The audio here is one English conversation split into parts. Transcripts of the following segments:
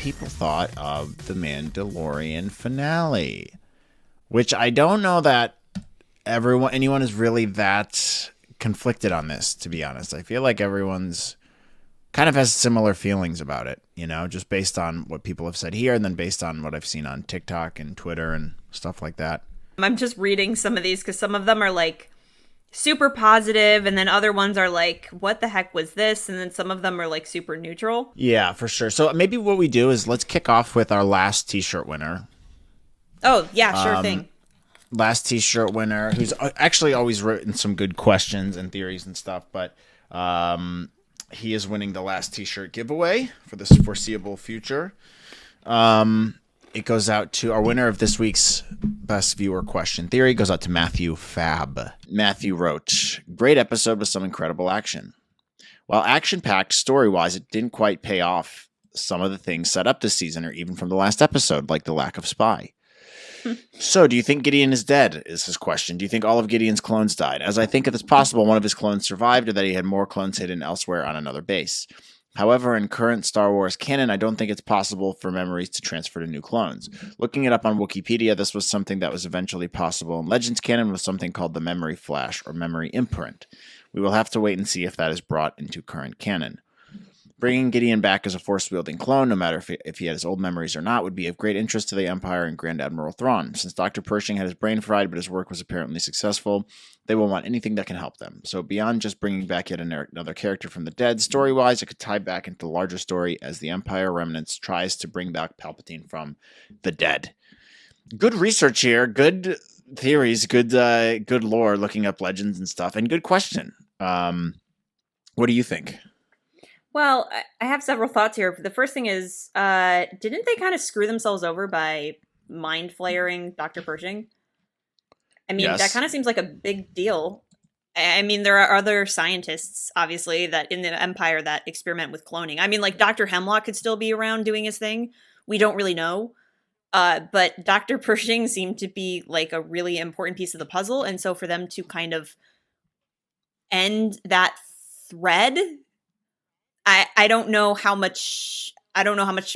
people thought of the Mandalorian finale, which I don't know that anyone is really that conflicted on this, to be honest. I feel like everyone's kind of has similar feelings about it, just based on what people have said here and then based on what I've seen on TikTok and Twitter and stuff like that. I'm just reading some of these because some of them are like super positive and then other ones are like, what the heck was this? And then some of them are like super neutral. Yeah, for sure. So maybe what we do is let's kick off with our last t-shirt winner. Oh, yeah, sure thing. Last t-shirt winner, who's actually always written some good questions and theories and stuff, but he is winning the last t-shirt giveaway for this foreseeable future. It goes out to our winner of this week's best viewer question theory. Goes out to Matthew Fab. Matthew wrote, "Great episode with some incredible action. While action-packed story-wise, it didn't quite pay off some of the things set up this season or even from the last episode, like the lack of spy. So, do you think Gideon is dead, is his question. Do you think all of Gideon's clones died? As I think it is possible one of his clones survived or that he had more clones hidden elsewhere on another base. However, in current Star Wars canon, I don't think it's possible for memories to transfer to new clones. Looking it up on Wikipedia, this was something that was eventually possible in Legends canon with something called the memory flash or memory imprint. We will have to wait and see if that is brought into current canon. Bringing Gideon back as a force-wielding clone, no matter if he had his old memories or not, would be of great interest to the Empire and Grand Admiral Thrawn. Since Dr. Pershing had his brain fried, but his work was apparently successful, they will want anything that can help them. So beyond just bringing back yet another character from the dead, story-wise, it could tie back into the larger story as the Empire Remnants tries to bring back Palpatine from the dead." Good research here, good theories, good lore, looking up legends and stuff, and good question. What do you think? Well, I have several thoughts here. The first thing is, didn't they kind of screw themselves over by mind flayering Dr. Pershing? I mean, That kind of seems like a big deal. I mean, there are other scientists, obviously, that in the Empire that experiment with cloning. I mean, like, Dr. Hemlock could still be around doing his thing. We don't really know. But Dr. Pershing seemed to be, like, a really important piece of the puzzle. And so for them to kind of end that thread... I don't know how much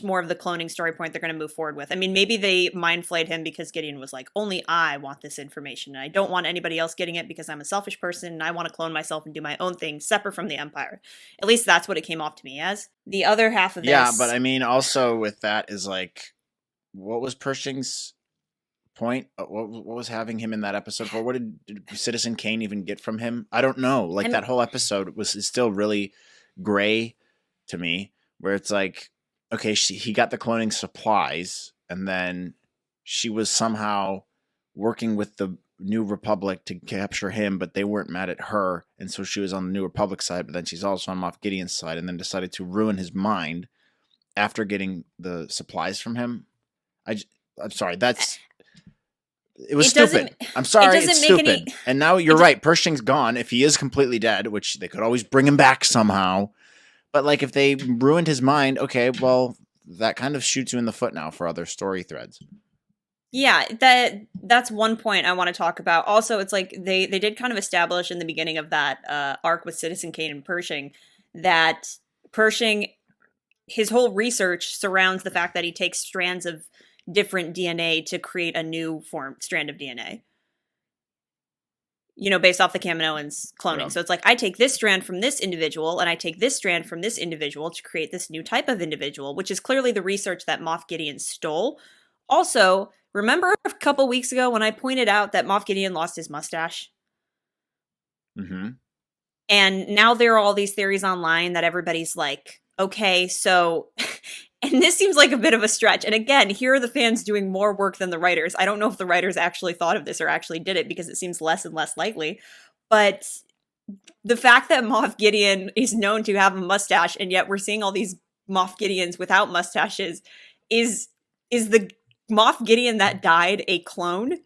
more of the cloning story point they're going to move forward with. I mean, maybe they mind flayed him because Gideon was like, only I want this information. And I don't want anybody else getting it because I'm a selfish person and I want to clone myself and do my own thing separate from the Empire. At least that's what it came off to me as. The other half of this... Yeah, but I mean, also with that is like, what was Pershing's point? What was having him in that episode for? What did Citizen Kane even get from him? I don't know. Like, that whole episode is still really gray to me, where it's like, okay, he got the cloning supplies, and then she was somehow working with the New Republic to capture him, but they weren't mad at her, and so she was on the New Republic side, but then she's also on Moff Gideon's side, and then decided to ruin his mind after getting the supplies from him. I'm sorry, it was stupid. I'm sorry, it's stupid. And now you're right, Pershing's gone. If he is completely dead, which they could always bring him back somehow. But, like, if they ruined his mind, okay, well, that kind of shoots you in the foot now for other story threads. Yeah, that's one point I want to talk about. Also, it's like they did kind of establish in the beginning of that arc with Citizen Kane and Pershing that Pershing, his whole research surrounds the fact that he takes strands of different DNA to create a new strand of DNA. Based off the Kaminoans cloning. Yeah. So it's like, I take this strand from this individual, and I take this strand from this individual to create this new type of individual, which is clearly the research that Moff Gideon stole. Also, remember a couple weeks ago when I pointed out that Moff Gideon lost his mustache? Mm-hmm. And now there are all these theories online that everybody's like, okay, so... And this seems like a bit of a stretch. And again, here are the fans doing more work than the writers. I don't know if the writers actually thought of this or actually did it because it seems less and less likely. But the fact that Moff Gideon is known to have a mustache, and yet we're seeing all these Moff Gideons without mustaches, is the Moff Gideon that died a clone?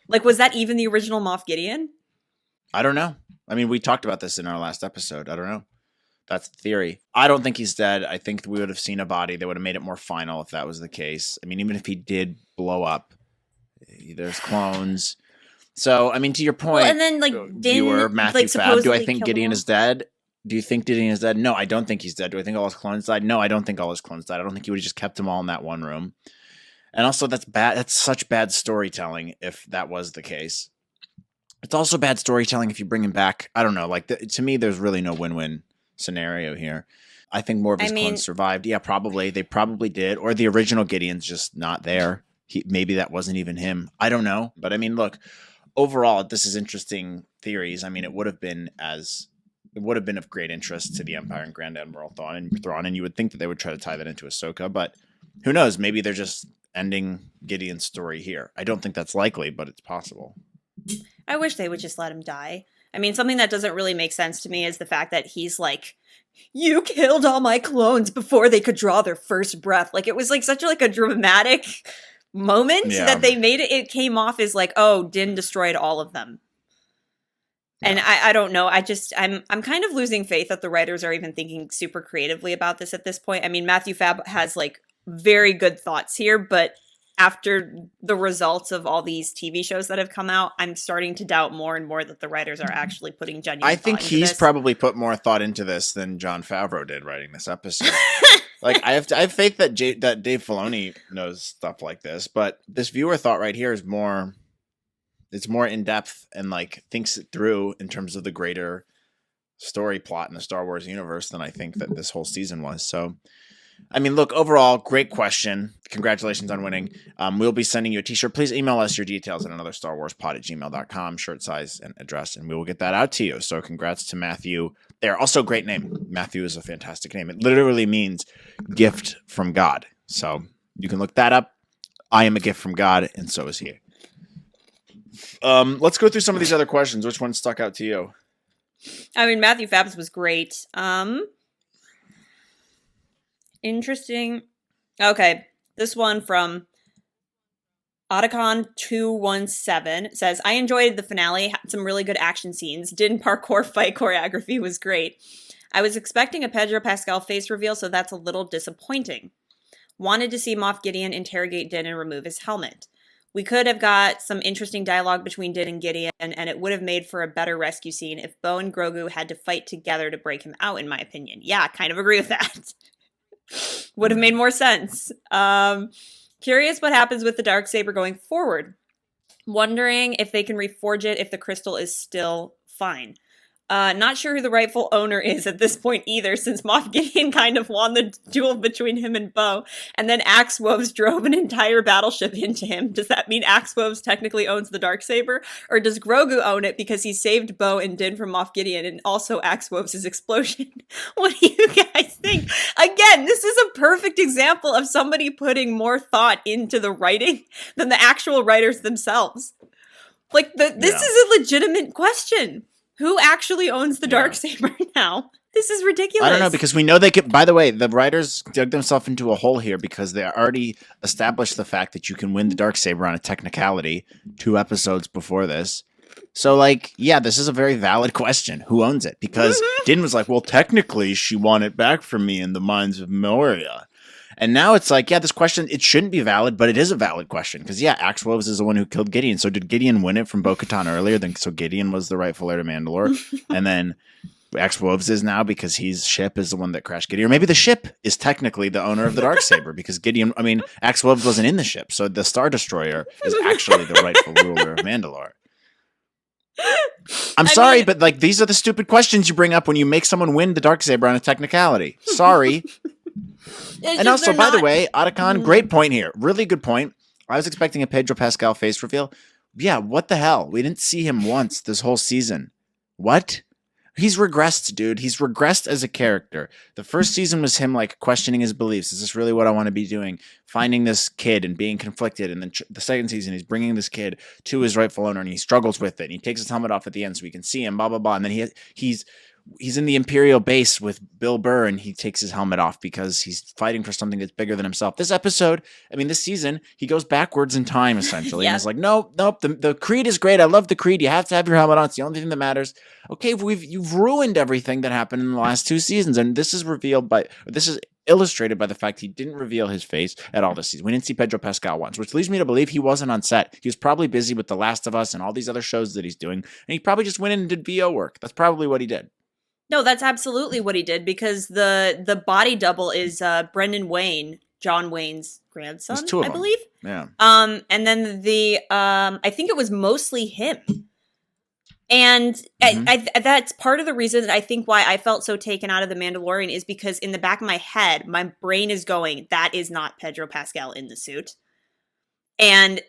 Like, was that even the original Moff Gideon? I don't know. I mean, we talked about this in our last episode. I don't know. That's the theory. I don't think he's dead. I think we would have seen a body. They would have made it more final if that was the case. I mean, even if he did blow up, there's clones. So, I mean, to your point, well, and then, like, viewer, Matthew Fab, do I think Gideon is dead? Do you think Gideon is dead? No, I don't think he's dead. Do I think all his clones died? No, I don't think all his clones died. I don't think he would have just kept them all in that one room. And also, that's bad. That's such bad storytelling if that was the case. It's also bad storytelling if you bring him back. I don't know. Like, to me, there's really no win-win scenario here. I think more of his clones survived. Yeah, probably. They probably did. Or the original Gideon's just not there. Maybe that wasn't even him. I don't know. But I mean, look, overall, this is interesting theories. I mean, it would have been of great interest to the Empire and Grand Admiral Thrawn, and you would think that they would try to tie that into Ahsoka, but who knows? Maybe they're just ending Gideon's story here. I don't think that's likely, but it's possible. I wish they would just let him die. I mean, something that doesn't really make sense to me is the fact that he's like, you killed all my clones before they could draw their first breath. Like, it was like such a dramatic moment that they made it. It came off as like, oh, Din destroyed all of them. And I don't know. I'm kind of losing faith that the writers are even thinking super creatively about this at this point. I mean, Matthew Fab has like very good thoughts here, but after the results of all these TV shows that have come out, I'm starting to doubt more and more that the writers are actually putting genuine I think he's probably put more thought into this than Jon Favreau did writing this episode. Like, I have faith that Dave Filoni knows stuff like this, but this viewer thought right here is more... It's more in depth and like thinks it through in terms of the greater story plot in the Star Wars universe than I think that this whole season was. So, I mean, look, overall, great question. Congratulations on winning. We'll be sending you a t-shirt. Please email us your details at anotherstarwarspod@gmail.com, shirt size and address, and we will get that out to you. So congrats to Matthew. They're also a great name. Matthew is a fantastic name. It literally means gift from God. So you can look that up. I am a gift from God, and so is he. Let's go through some of these other questions. Which one stuck out to you? I mean, Matthew Fab's was great. Interesting. Okay, this one from Otacon217 says, I enjoyed the finale, had some really good action scenes. Din parkour fight choreography was great. I was expecting a Pedro Pascal face reveal, so that's a little disappointing. Wanted to see Moff Gideon interrogate Din and remove his helmet. We could have got some interesting dialogue between Din and Gideon, and it would have made for a better rescue scene if Bo and Grogu had to fight together to break him out, in my opinion. Yeah, kind of agree with that. Would have made more sense. Curious what happens with the Darksaber going forward. Wondering if they can reforge it if the crystal is still fine. Not sure who the rightful owner is at this point either, since Moff Gideon kind of won the duel between him and Bo, and then Axe Woves drove an entire battleship into him. Does that mean Axe Woves technically owns the Darksaber? Or does Grogu own it because he saved Bo and Din from Moff Gideon and also Axe Woves' explosion? What do you guys think? Again, this is a perfect example of somebody putting more thought into the writing than the actual writers themselves. Like, this is a legitimate question. Who actually owns the Darksaber now? This is ridiculous. I don't know, because we know they could. By the way, the writers dug themselves into a hole here because they already established the fact that you can win the Darksaber on a technicality 2 episodes before this. So, like, yeah, this is a very valid question. Who owns it? Because Din was like, well, technically, she won it back from me in the mines of Moria. And now it's like, yeah, this question, it shouldn't be valid, but it is a valid question. Because, yeah, Axe Woves is the one who killed Gideon. So did Gideon win it from Bo-Katan earlier? So Gideon was the rightful heir to Mandalore. And then Axe Woves is now because his ship is the one that crashed Gideon. Or maybe the ship is technically the owner of the Darksaber because Axe Woves wasn't in the ship. So the Star Destroyer is actually the rightful ruler of Mandalore. I'm sorry, but like these are the stupid questions you bring up when you make someone win the Darksaber on a technicality. Sorry. And also, by the way, Otacon, great point here. Really good point. I was expecting a Pedro Pascal face reveal. Yeah, what the hell? We didn't see him once this whole season. What? He's regressed, dude. He's regressed as a character. The first season was him like questioning his beliefs. Is this really what I want to be doing? Finding this kid and being conflicted. And then the second season, he's bringing this kid to his rightful owner and he struggles with it. And he takes his helmet off at the end so we can see him, blah, blah, blah. And then he's in the Imperial base with Bill Burr and he takes his helmet off because he's fighting for something that's bigger than himself. This episode, this season, he goes backwards in time essentially. And it's like, nope, the creed is great. I love the creed. You have to have your helmet on. It's the only thing that matters. Okay, you've ruined everything that happened in the last 2 seasons. And this is illustrated by the fact he didn't reveal his face at all this season. We didn't see Pedro Pascal once, which leads me to believe he wasn't on set. He was probably busy with The Last of Us and all these other shows that he's doing. And he probably just went in and did VO work. That's probably what he did. No, that's absolutely what he did, because the body double is Brendan Wayne, John Wayne's There's grandson, two of I them. believe. Yeah. And then the I think it was mostly him. And that's part of the reason that I think why I felt so taken out of The Mandalorian, is because in the back of my head, my brain is going, that is not Pedro Pascal in the suit. And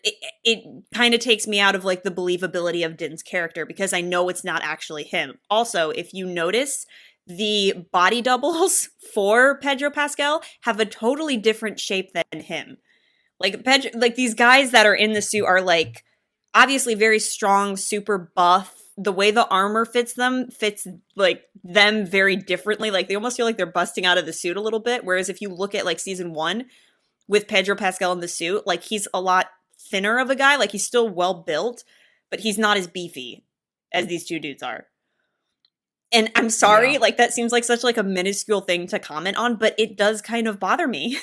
it kind of takes me out of like the believability of Din's character, because I know it's not actually him. Also, if you notice, the body doubles for Pedro Pascal have a totally different shape than him. Like like these guys that are in the suit are like obviously very strong, super buff. The way the armor fits like them very differently. Like they almost feel like they're busting out of the suit a little bit. Whereas if you look at like season 1 with Pedro Pascal in the suit, like he's a lot thinner of a guy. Like he's still well built, but he's not as beefy as these two dudes are. And I'm sorry, like that seems like such like a minuscule thing to comment on, but it does kind of bother me.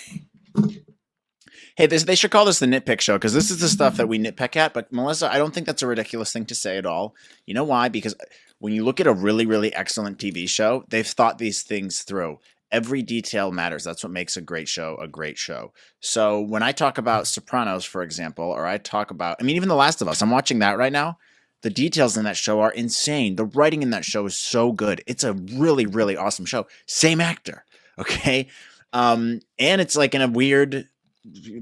Hey, they should call this the nitpick show, because this is the stuff that we nitpick at. But Melissa, I don't think that's a ridiculous thing to say at all. You know why? Because when you look at a really, really excellent TV show, they've thought these things through. Every detail matters. That's what makes a great show a great show. So when I talk about Sopranos, for example, or I talk about, I mean, even The Last of Us, I'm watching that right now. The details in that show are insane. The writing in that show is so good. It's a really, really awesome show. Same actor, okay? And it's like in a weird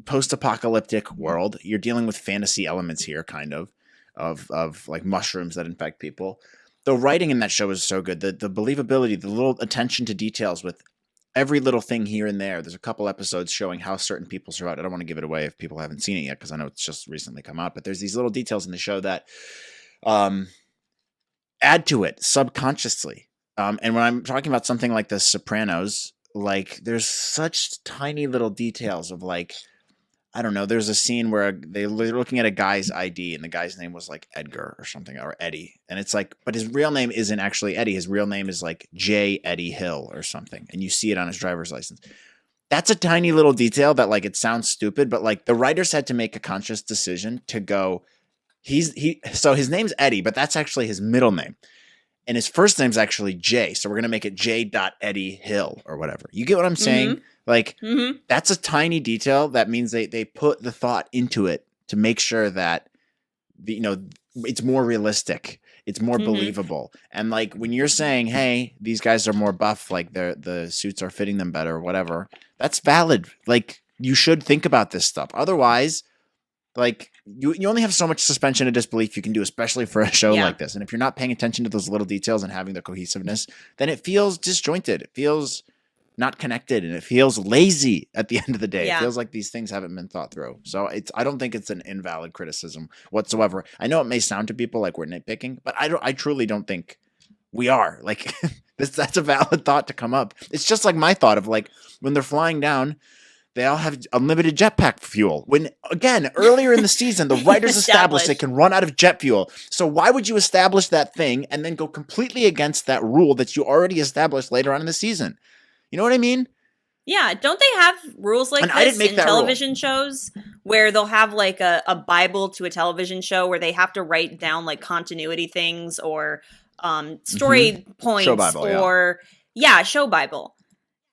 post-apocalyptic world. You're dealing with fantasy elements here, kind of like mushrooms that infect people. The writing in that show is so good. The believability, the little attention to details with every little thing here and there. There's a couple episodes showing how certain people survived. I don't want to give it away if people haven't seen it yet, because I know it's just recently come out. But there's these little details in the show that add to it subconsciously. And when I'm talking about something like The Sopranos, like there's such tiny little details of like, I don't know, there's a scene where they're looking at a guy's ID and the guy's name was like Edgar or something, or Eddie. And it's like, but his real name isn't actually Eddie. His real name is like J. Eddie Hill or something. And you see it on his driver's license. That's a tiny little detail that like, it sounds stupid, but like the writers had to make a conscious decision to go, so his name's Eddie, but that's actually his middle name. And his first name's actually J. So we're going to make it J. Eddie Hill or whatever. You get what I'm saying? Mm-hmm. Like, that's a tiny detail. That means they put the thought into it to make sure that, you know, it's more realistic. It's more believable. And like when you're saying, hey, these guys are more buff, like the suits are fitting them better or whatever, that's valid. Like you should think about this stuff. Otherwise, like you only have so much suspension of disbelief you can do, especially for a show like this. And if you're not paying attention to those little details and having the cohesiveness, then it feels disjointed. It feels not connected, and it feels lazy at the end of the day. It feels like these things haven't been thought through. So I don't think it's an invalid criticism whatsoever. I know it may sound to people like we're nitpicking, but I truly don't think we are. Like that's a valid thought to come up. It's just like my thought of like when they're flying down, they all have unlimited jetpack fuel. When, again, earlier in the season, the writers established they can run out of jet fuel. So why would you establish that thing and then go completely against that rule that you already established later on in the season? You know what I mean? Yeah, don't they have rules like this in television shows where they'll have like a Bible to a television show where they have to write down like continuity things or story points show Bible, or show Bible.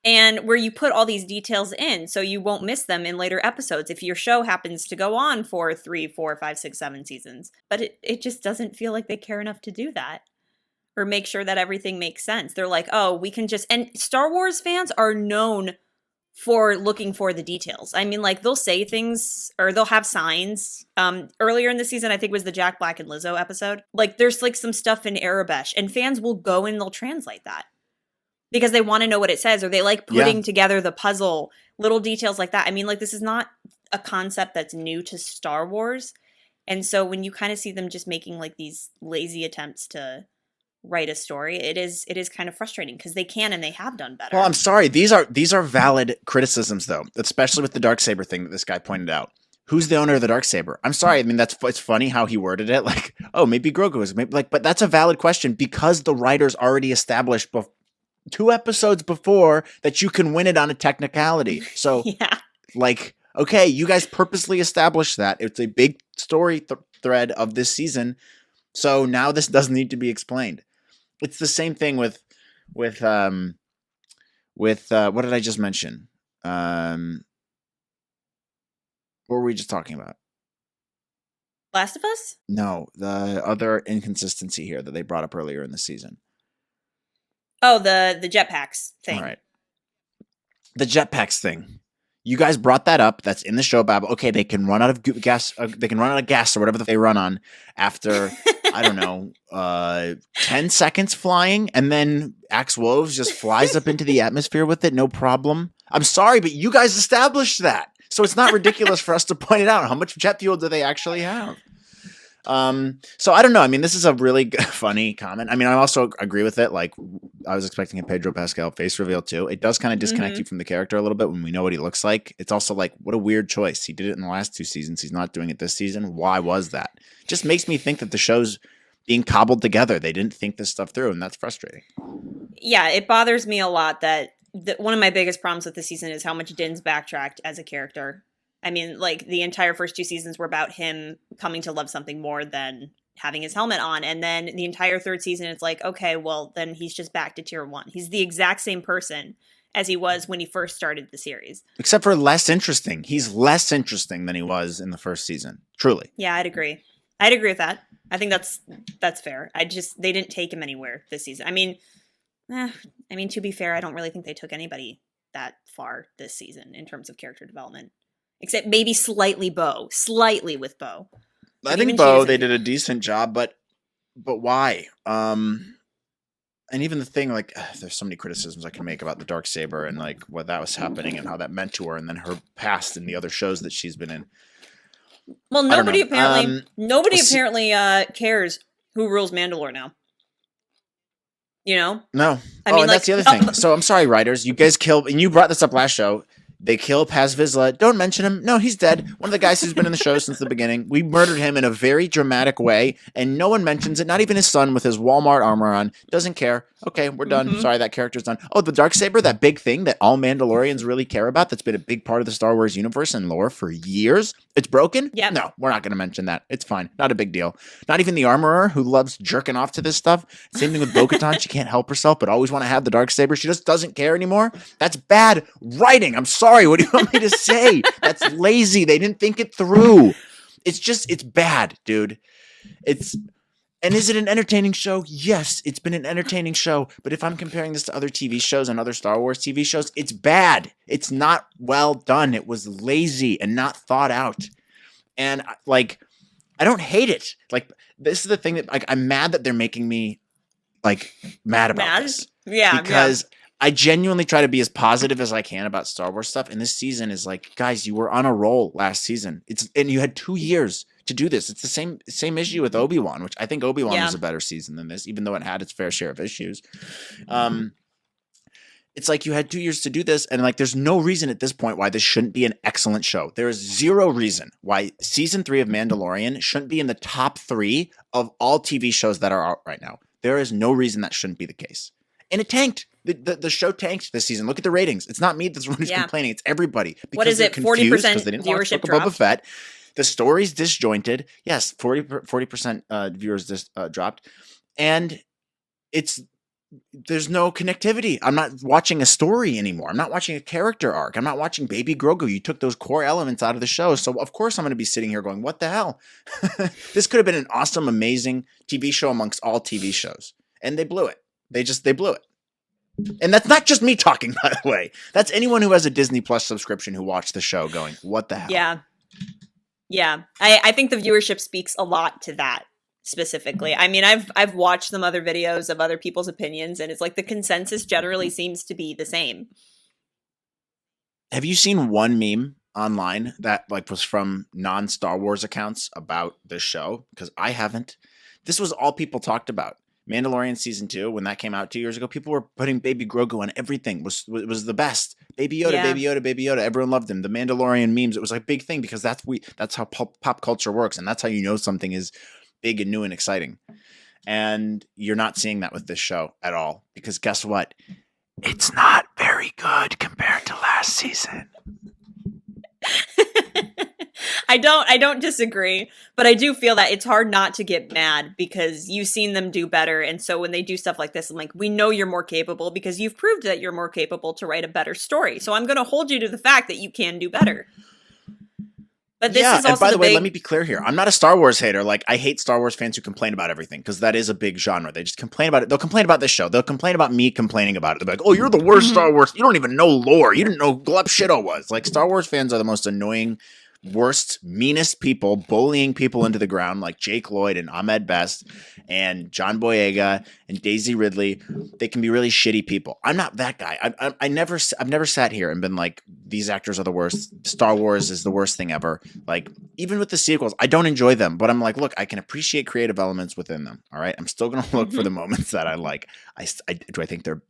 And where you put all these details in so you won't miss them in later episodes if your show happens to go on for 3, 4, 5, 6, 7 seasons. But it just doesn't feel like they care enough to do that or make sure that everything makes sense. They're like, oh, we can just... And Star Wars fans are known for looking for the details. I mean, like, they'll say things or they'll have signs. Earlier in the season, I think it was the Jack Black and Lizzo episode. Like, there's like some stuff in Arabic and fans will go and they'll translate that because they want to know what it says, or they like putting together the puzzle, little details like that. I mean, like, this is not a concept that's new to Star Wars. And so when you kind of see them just making like these lazy attempts to write a story, it is kind of frustrating because they can and they have done better. Well, I'm sorry. These are valid criticisms, though, especially with the Darksaber thing that this guy pointed out. Who's the owner of the Darksaber? I'm sorry. I mean, it's funny how he worded it. Like, oh, maybe Grogu is. Maybe, like, but that's a valid question because the writers already established 2 episodes before that you can win it on a technicality. So, like, okay, you guys purposely established that. It's a big story thread of this season. So now this doesn't need to be explained. It's the same thing with with what did I just mention? What were we just talking about? Last of Us? No, the other inconsistency here that they brought up earlier in the season. Oh, the jetpacks thing. All right. The jetpacks thing. You guys brought that up. That's in the show, Bab. Okay, they can run out of gas. They can run out of gas or whatever they run on after, I don't know, 10 seconds flying, and then Axe Woves just flies up into the atmosphere with it. No problem. I'm sorry, but you guys established that. So it's not ridiculous for us to point it out. How much jet fuel do they actually have? So I don't know. I mean, this is a really funny comment. I mean, I also agree with it. Like, I was expecting a Pedro Pascal face reveal too. It does kind of disconnect you from the character a little bit when we know what he looks like. It's also like, what a weird choice. He did it in the last 2 seasons. He's not doing it this season. Why was that? Just makes me think that the show's being cobbled together. They didn't think this stuff through, and that's frustrating. Yeah, it bothers me a lot that one of my biggest problems with the season is how much Din's backtracked as a character. I mean, like, the entire first 2 seasons were about him coming to love something more than having his helmet on. And then the entire 3rd season, it's like, okay, well, then he's just back to tier 1. He's the exact same person as he was when he first started the series. Except for less interesting. He's less interesting than he was in the first season. Truly. Yeah, I'd agree. I'd agree with that. I think that's fair. They didn't take him anywhere this season. I mean, to be fair, I don't really think they took anybody that far this season in terms of character development. Except maybe slightly with Bo. I think Bo, they did a decent job, but why? And even the thing, like, there's so many criticisms I can make about the Darksaber and like what that was happening and how that meant to her, and then her past in the other shows that she's been in. Well, nobody apparently cares who rules Mandalore now. You know? No. I mean, that's the other thing. So I'm sorry, writers. You guys killed, and you brought this up last show. They kill Paz Vizsla. Don't mention him. No, he's dead. One of the guys who's been in the show since the beginning. We murdered him in a very dramatic way, and no one mentions it. Not even his son with his Walmart armor on. Doesn't care. Okay, we're done. Sorry, that character's done. Oh, the Darksaber, that big thing that all Mandalorians really care about, that's been a big part of the Star Wars universe and lore for years. It's broken? Yep. No, we're not going to mention that. It's fine. Not a big deal. Not even the armorer who loves jerking off to this stuff. Same thing with Bo-Katan. She can't help herself, but always want to have the Darksaber. She just doesn't care anymore. That's bad writing. I'm sorry. What do you want me to say? That's lazy. They didn't think it through. It's bad, dude. And is it an entertaining show? Yes, it's been an entertaining show. But if I'm comparing this to other TV shows and other Star Wars TV shows, it's bad. It's not well done. It was lazy and not thought out. And like, I don't hate it. Like, this is the thing that, like, I'm mad that they're making me like mad about this. Yeah, because I genuinely try to be as positive as I can about Star Wars stuff. And this season is like, guys, you were on a roll last season. And you had 2 years to do this. It's the same issue with Obi-Wan, which I think Obi-Wan was a better season than this, even though it had its fair share of issues. It's like you had 2 years to do this, and like there's no reason at this point why this shouldn't be an excellent show. There is zero reason why season 3 of Mandalorian shouldn't be in the top 3 of all TV shows that are out right now. There is no reason that shouldn't be the case. And it tanked. The show tanked this season. Look at the ratings. It's not me that's the one who's complaining. It's everybody. Because what is it? 40% viewership drop. Boba Fett. The story's disjointed. Yes, 40% viewers dropped. And there's no connectivity. I'm not watching a story anymore. I'm not watching a character arc. I'm not watching Baby Grogu. You took those core elements out of the show. So of course I'm going to be sitting here going, what the hell? This could have been an awesome, amazing TV show amongst all TV shows. And they blew it. They blew it. And that's not just me talking, by the way. That's anyone who has a Disney Plus subscription who watched the show going, what the hell? Yeah. Yeah. I think the viewership speaks a lot to that specifically. I mean, I've watched some other videos of other people's opinions, and it's like the consensus generally seems to be the same. Have you seen one meme online that like was from non-Star Wars accounts about this show? Because I haven't. This was all people talked about. Mandalorian season 2, when that came out 2 years ago, people were putting Baby Grogu on everything. Was the best. Baby Yoda, Baby Yoda, Baby Yoda. Everyone loved him. The Mandalorian memes. It was like a big thing because that's how pop culture works, and that's how you know something is big and new and exciting. And you're not seeing that with this show at all. Because guess what? It's not very good compared to last season. I don't disagree, but I do feel that it's hard not to get mad because you've seen them do better, and so when they do stuff like this, I'm like, we know you're more capable because you've proved that you're more capable to write a better story. So I'm going to hold you to the fact that you can do better. But this is also and by the way, let me be clear here. I'm not a Star Wars hater. Like, I hate Star Wars fans who complain about everything because that is a big genre. They just complain about it. They'll complain about this show. They'll complain about me complaining about it. They'll be like, "Oh, you're the worst Star Wars. You don't even know lore. You didn't know who Gleb Shido was." Like, Star Wars fans are the most annoying, worst, meanest people, bullying people into the ground, like Jake Lloyd and Ahmed Best and John Boyega and Daisy Ridley. They can be really shitty people. I'm not that guy. I've never sat here and been like, these actors are the worst. Star Wars is the worst thing ever. Like, even with the sequels, I don't enjoy them, but I'm like, look, I can appreciate creative elements within them. All right, I'm still gonna look for the moments that I like. Do I think they're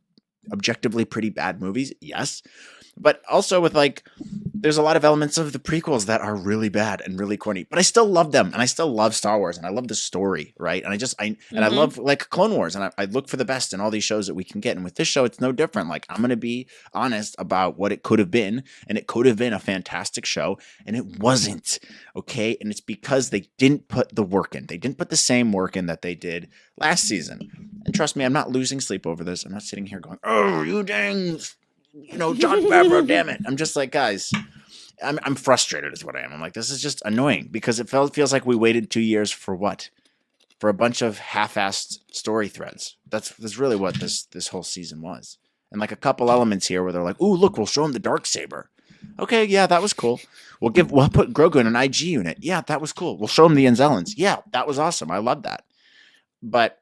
objectively pretty bad movies? Yes. But also with like, there's a lot of elements of the prequels that are really bad and really corny, but I still love them. And I still love Star Wars and I love the story. Right. And I love like Clone Wars and I look for the best in all these shows that we can get. And with this show, it's no different. Like, I'm going to be honest about what it could have been. And it could have been a fantastic show and it wasn't. Okay. And it's because they didn't put the work in. They didn't put the same work in that they did last season. And trust me, I'm not losing sleep over this. I'm not sitting here going, "Oh, you dang, John Favreau, damn it." I'm just like, guys, I'm frustrated is what I am. I'm like, this is just annoying because it feels like we waited 2 years for what? For a bunch of half-assed story threads. That's really what this whole season was. And like a couple elements here where they're like, "Ooh, look, we'll show him the Darksaber." Okay, yeah, that was cool. We'll put Grogu in an IG unit. Yeah, that was cool. We'll show him the Anzellans. Yeah, that was awesome. I love that. But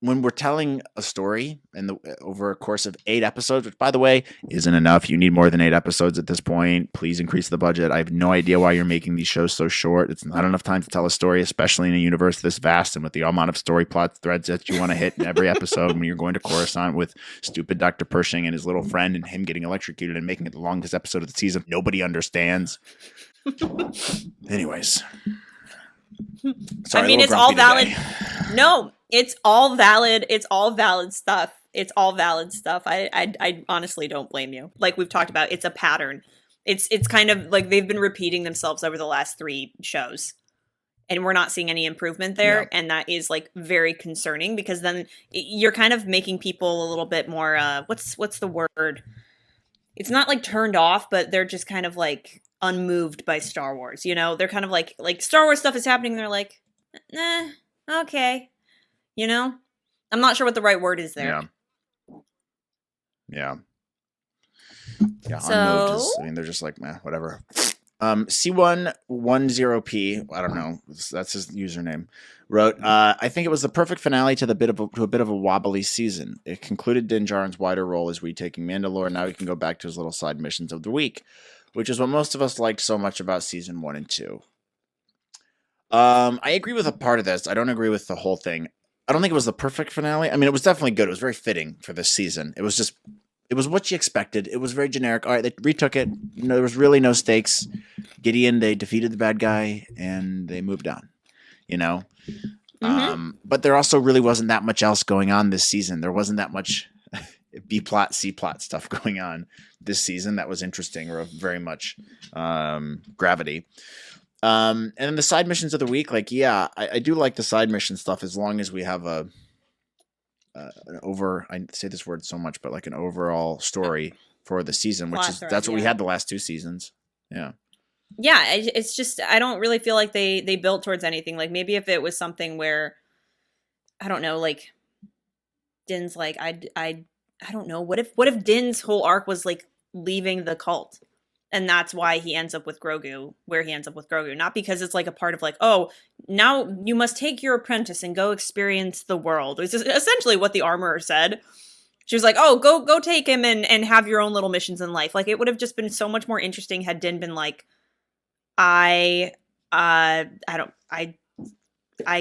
when we're telling a story over a course of 8 episodes, which, by the way, isn't enough. You need more than 8 episodes at this point. Please increase the budget. I have no idea why you're making these shows so short. It's not enough time to tell a story, especially in a universe this vast and with the amount of story plot threads that you want to hit in every episode when you're going to Coruscant with stupid Dr. Pershing and his little friend and him getting electrocuted and making it the longest episode of the season. Nobody understands. Anyways. Sorry, I mean, it's all valid. No, it's all valid. It's all valid stuff. It's all valid stuff. I honestly don't blame you. Like we've talked about, it's a pattern. It's kind of like they've been repeating themselves over the last 3 shows. And we're not seeing any improvement there. Yeah. And that is like very concerning because then you're kind of making people a little bit more, what's the word? It's not like turned off, but they're just kind of like unmoved by Star Wars, you know? They're kind of like Star Wars stuff is happening and they're like, okay. You know? I'm not sure what the right word is there. Yeah. Unmoved is, I mean, they're just like, meh, whatever. C110P, I don't know, that's his username, wrote, I think it was the perfect finale to a bit of a wobbly season. It concluded Din Djarin's wider role as retaking Mandalore. Now he can go back to his little side missions of the week, which is what most of us liked so much about season 1 and 2. I agree with a part of this. I don't agree with the whole thing. I don't think it was the perfect finale. I mean, it was definitely good. It was very fitting for this season. It was what you expected. It was very generic. All right, they retook it. You know, there was really no stakes. Gideon, they defeated the bad guy, and they moved on. You know? But there also really wasn't that much else going on this season. There wasn't that much B-plot, C-plot stuff going on this season that was interesting or very much gravity. And then the side missions of the week, like, yeah, I do like the side mission stuff as long as we have I say this word so much, but like an overall story for the season, that's what we had the last 2 seasons. Yeah. Yeah, it's just, I don't really feel like they built towards anything. Like maybe if it was something where, I don't know, like Din's like, I don't know. What if Din's whole arc was like leaving the cult? And that's why he ends up with Grogu, where he ends up with Grogu. Not because it's like a part of like, oh, now you must take your apprentice and go experience the world. It's essentially what the armorer said. She was like, oh, go take him and have your own little missions in life. Like, it would have just been so much more interesting had Din been like, I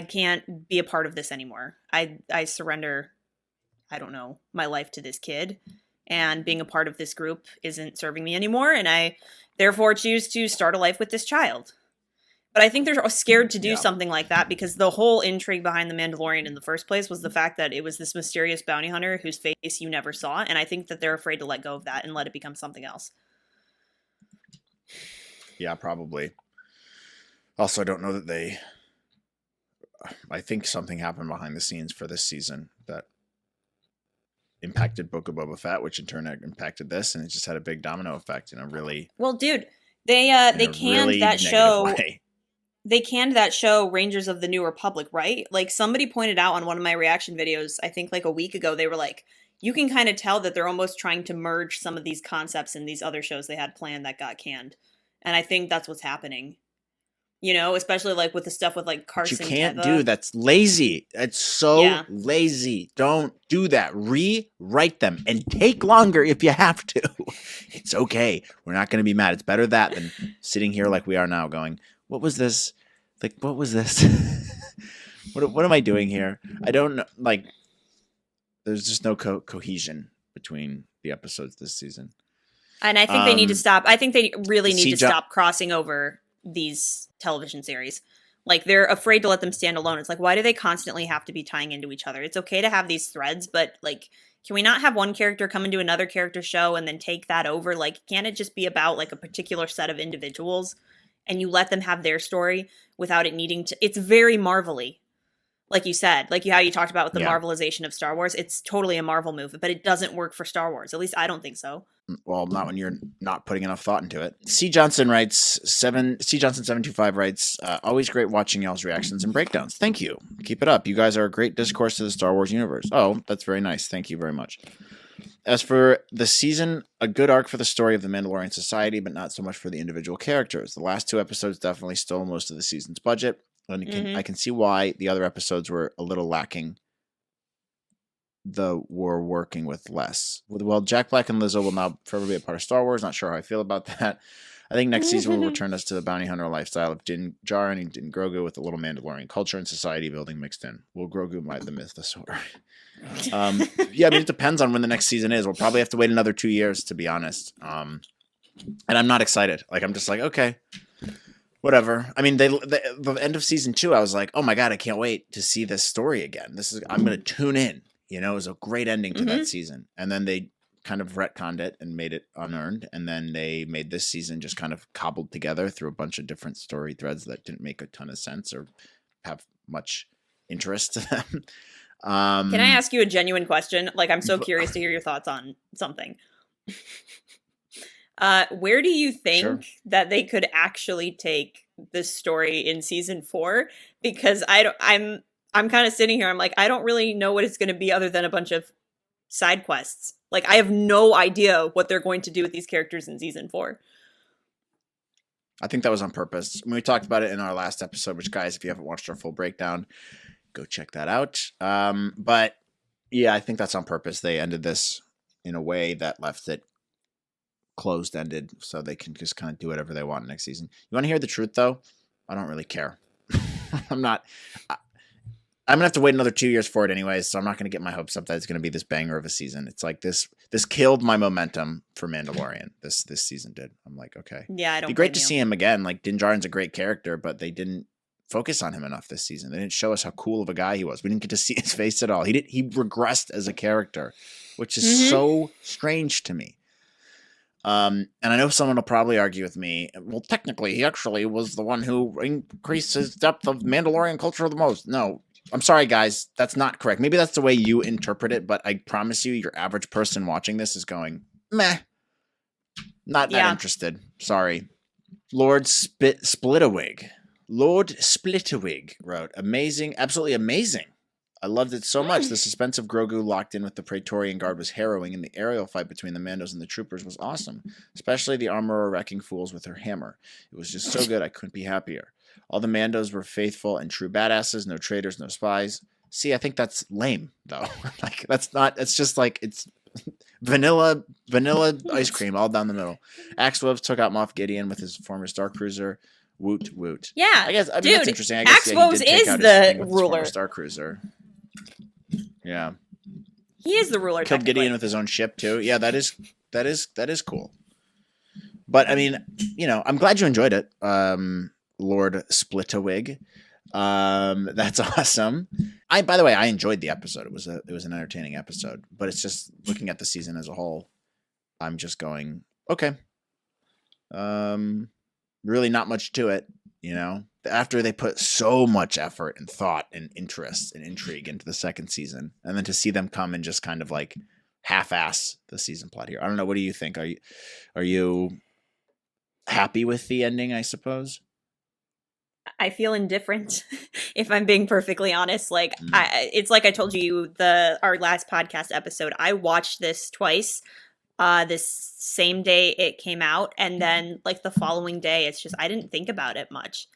can't be a part of this anymore. I surrender, I don't know, my life to this kid. And being a part of this group isn't serving me anymore, and I therefore choose to start a life with this child. But I think they're scared to do something like that because the whole intrigue behind The Mandalorian in the first place was the fact that it was this mysterious bounty hunter whose face you never saw, and I think that they're afraid to let go of that and let it become something else. Yeah, probably. Also, I don't know that I think something happened behind the scenes for this season that impacted Book of Boba Fett, which in turn impacted this, and it just had a big domino effect in a really Well, dude, they canned really that negative show. way. They canned that show, Rangers of the New Republic, right? Like somebody pointed out on one of my reaction videos, I think like a week ago, they were like, you can kind of tell that they're almost trying to merge some of these concepts in these other shows they had planned that got canned. And I think that's what's happening. You know, especially like with the stuff with like But you Carson can't Teva. do that's lazy. It's so Yeah. lazy. Don't do that. Rewrite them and take longer if you have to. It's okay. We're not going to be mad. It's better that than sitting here like we are now going, what was this? Like, what was this? What am I doing here? I don't know. Like, there's just no cohesion between the episodes this season. And I think they need to stop. I think they really need to stop crossing over these television series. Like, they're afraid to let them stand alone. It's like, why do they constantly have to be tying into each other? It's okay to have these threads, but like, can we not have one character come into another character show and then take that over? Like, can't it just be about like a particular set of individuals and you let them have their story without it needing to? It's very Marvel-y. Like you said, like how you talked about with the Marvelization of Star Wars. It's totally a Marvel move, but it doesn't work for Star Wars. At least I don't think so. Well, not when you're not putting enough thought into it. C. Johnson 725 writes, always great watching y'all's reactions and breakdowns. Thank you. Keep it up. You guys are a great discourse to the Star Wars universe. Oh, that's very nice. Thank you very much. As for the season, a good arc for the story of the Mandalorian society, but not so much for the individual characters. The last 2 episodes definitely stole most of the season's budget. And I can see why the other episodes were a little lacking. We're working with less. Well, Jack Black and Lizzo will now forever be a part of Star Wars. Not sure how I feel about that. I think next season will return us to the bounty hunter lifestyle of Din Djarin and Din Grogu with a little Mandalorian culture and society building mixed in. Will Grogu might the myth the sword? Yeah, I mean, it depends on when the next season is. We'll probably have to wait another 2 years, to be honest. And I'm not excited. Like, I'm just like, okay. Whatever. I mean, the end of season 2, I was like, oh my God, I can't wait to see this story again. I'm going to tune in. You know, it was a great ending to that season. And then they kind of retconned it and made it unearned. And then they made this season just kind of cobbled together through a bunch of different story threads that didn't make a ton of sense or have much interest to them. Can I ask you a genuine question? Like, I'm so curious to hear your thoughts on something. Where do you think that they could actually take this story in season 4? Because I'm kind of sitting here. I'm like, I don't really know what it's going to be other than a bunch of side quests. Like, I have no idea what they're going to do with these characters in season 4. I think that was on purpose. We talked about it in our last episode, which, guys, if you haven't watched our full breakdown, go check that out. But yeah, I think that's on purpose. They ended this in a way that left it closed-ended so they can just kind of do whatever they want next season. You want to hear the truth, though? I don't really care. I'm going to have to wait another 2 years for it anyways, so I'm not going to get my hopes up that it's going to be this banger of a season. It's like this killed my momentum for Mandalorian. This season did. I'm like, okay. Yeah, I don't. It'd be great to see him again. Like, Din Djarin's a great character, but they didn't focus on him enough this season. They didn't show us how cool of a guy he was. We didn't get to see his face at all. He regressed as a character, which is so strange to me. And I know someone will probably argue with me. Well, technically, he actually was the one who increased his depth of Mandalorian culture the most. No, I'm sorry, guys. That's not correct. Maybe that's the way you interpret it, but I promise you, your average person watching this is going, meh. Not that interested. Sorry. Lord Splitawig wrote, amazing, absolutely amazing. I loved it so much. The suspense of Grogu locked in with the Praetorian Guard was harrowing, and the aerial fight between the Mandos and the troopers was awesome, especially the armorer wrecking fools with her hammer. It was just so good, I couldn't be happier. All the Mandos were faithful and true badasses, no traitors, no spies. See, I think that's lame, though. Like, it's just like, it's vanilla ice cream all down the middle. Axe Wolves took out Moff Gideon with his former Star Cruiser. Woot woot. Yeah, I guess, dude, that's interesting. I guess Axe Wolves is the ruler. Star Cruiser. Yeah, he is the ruler. Killed Gideon with his own ship too. Yeah, that is cool. But I mean, you know, I'm glad you enjoyed it, Lord Splitawig. That's awesome. By the way, I enjoyed the episode. It was an entertaining episode. But it's just looking at the season as a whole, I'm just going, okay. Really not much to it, you know. after they put so much effort and thought and interest and intrigue into the second season, and then to see them come and just kind of like half-ass the season plot here. I don't know. What do you think? Are you happy with the ending, I suppose? I feel indifferent, if I'm being perfectly honest. Like, it's like I told you our last podcast episode. I watched this twice. This same day it came out, and then like the following day, it's just I didn't think about it much.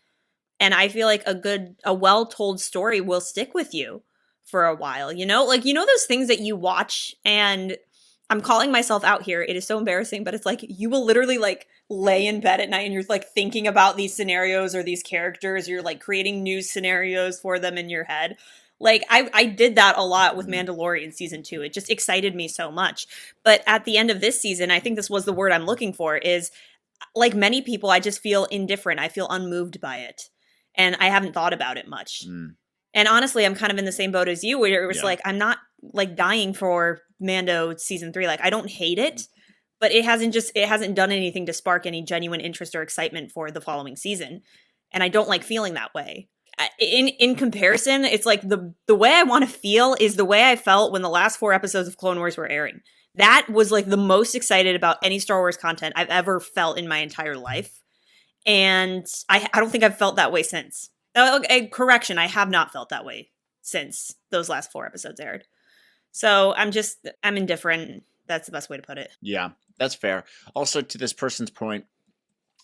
And I feel like a well-told story will stick with you for a while, like, those things that you watch, and I'm calling myself out here. It is so embarrassing, but it's like you will literally like lay in bed at night and you're like thinking about these scenarios or these characters. You're like creating new scenarios for them in your head. Like I did that a lot with Mandalorian season 2. It just excited me so much. But at the end of this season, I think this was the word I'm looking for, is like many people, I just feel indifferent. I feel unmoved by it. And I haven't thought about it much. And honestly, I'm kind of in the same boat as you, where it was like, I'm not like dying for Mando season 3. Like, I don't hate it, but it hasn't done anything to spark any genuine interest or excitement for the following season. And I don't like feeling that way. In comparison, it's like the way I want to feel is the way I felt when the last 4 episodes of Clone Wars were airing. That was like the most excited about any Star Wars content I've ever felt in my entire life. And I don't think I've felt that way since. Correction, I have not felt that way since those last 4 episodes aired. So I'm indifferent. That's the best way to put it. Yeah, that's fair. Also, to this person's point,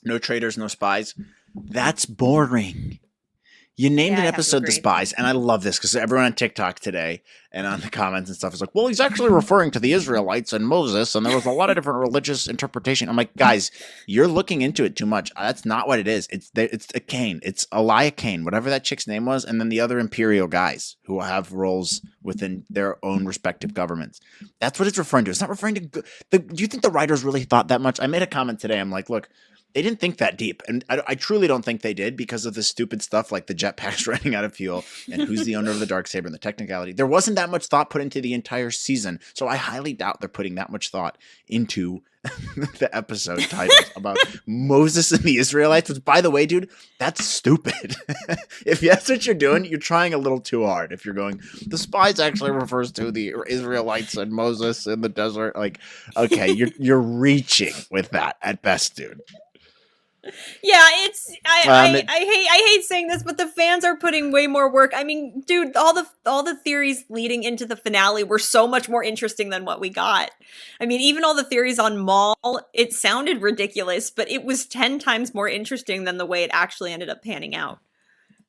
no traitors, no spies. That's boring. You named an episode The Spies, and I love this because everyone on TikTok today and on the comments and stuff is like, well, he's actually referring to the Israelites and Moses, and there was a lot of different religious interpretation. I'm like, guys, you're looking into it too much. That's not what it is. It's a Kane. It's Elia Kane, whatever that chick's name was, and then the other Imperial guys who have roles within their own respective governments. That's what it's referring to. It's not referring to do you think the writers really thought that much? I made a comment today. I'm like, look, they didn't think that deep. And I truly don't think they did, because of the stupid stuff like the jetpacks running out of fuel and who's the owner of the Darksaber and the technicality. There wasn't that much thought put into the entire season. So I highly doubt they're putting that much thought into the episode titles about Moses and the Israelites, which, by the way, dude, that's stupid. If that's what you're doing, you're trying a little too hard. If you're going, The Spies actually refers to the Israelites and Moses in the desert. Like, okay, you're reaching with that at best, dude. Yeah, I hate saying this, but the fans are putting way more work. I mean, dude, all the theories leading into the finale were so much more interesting than what we got. I mean, even all the theories on Maul, it sounded ridiculous, but it was 10 times more interesting than the way it actually ended up panning out.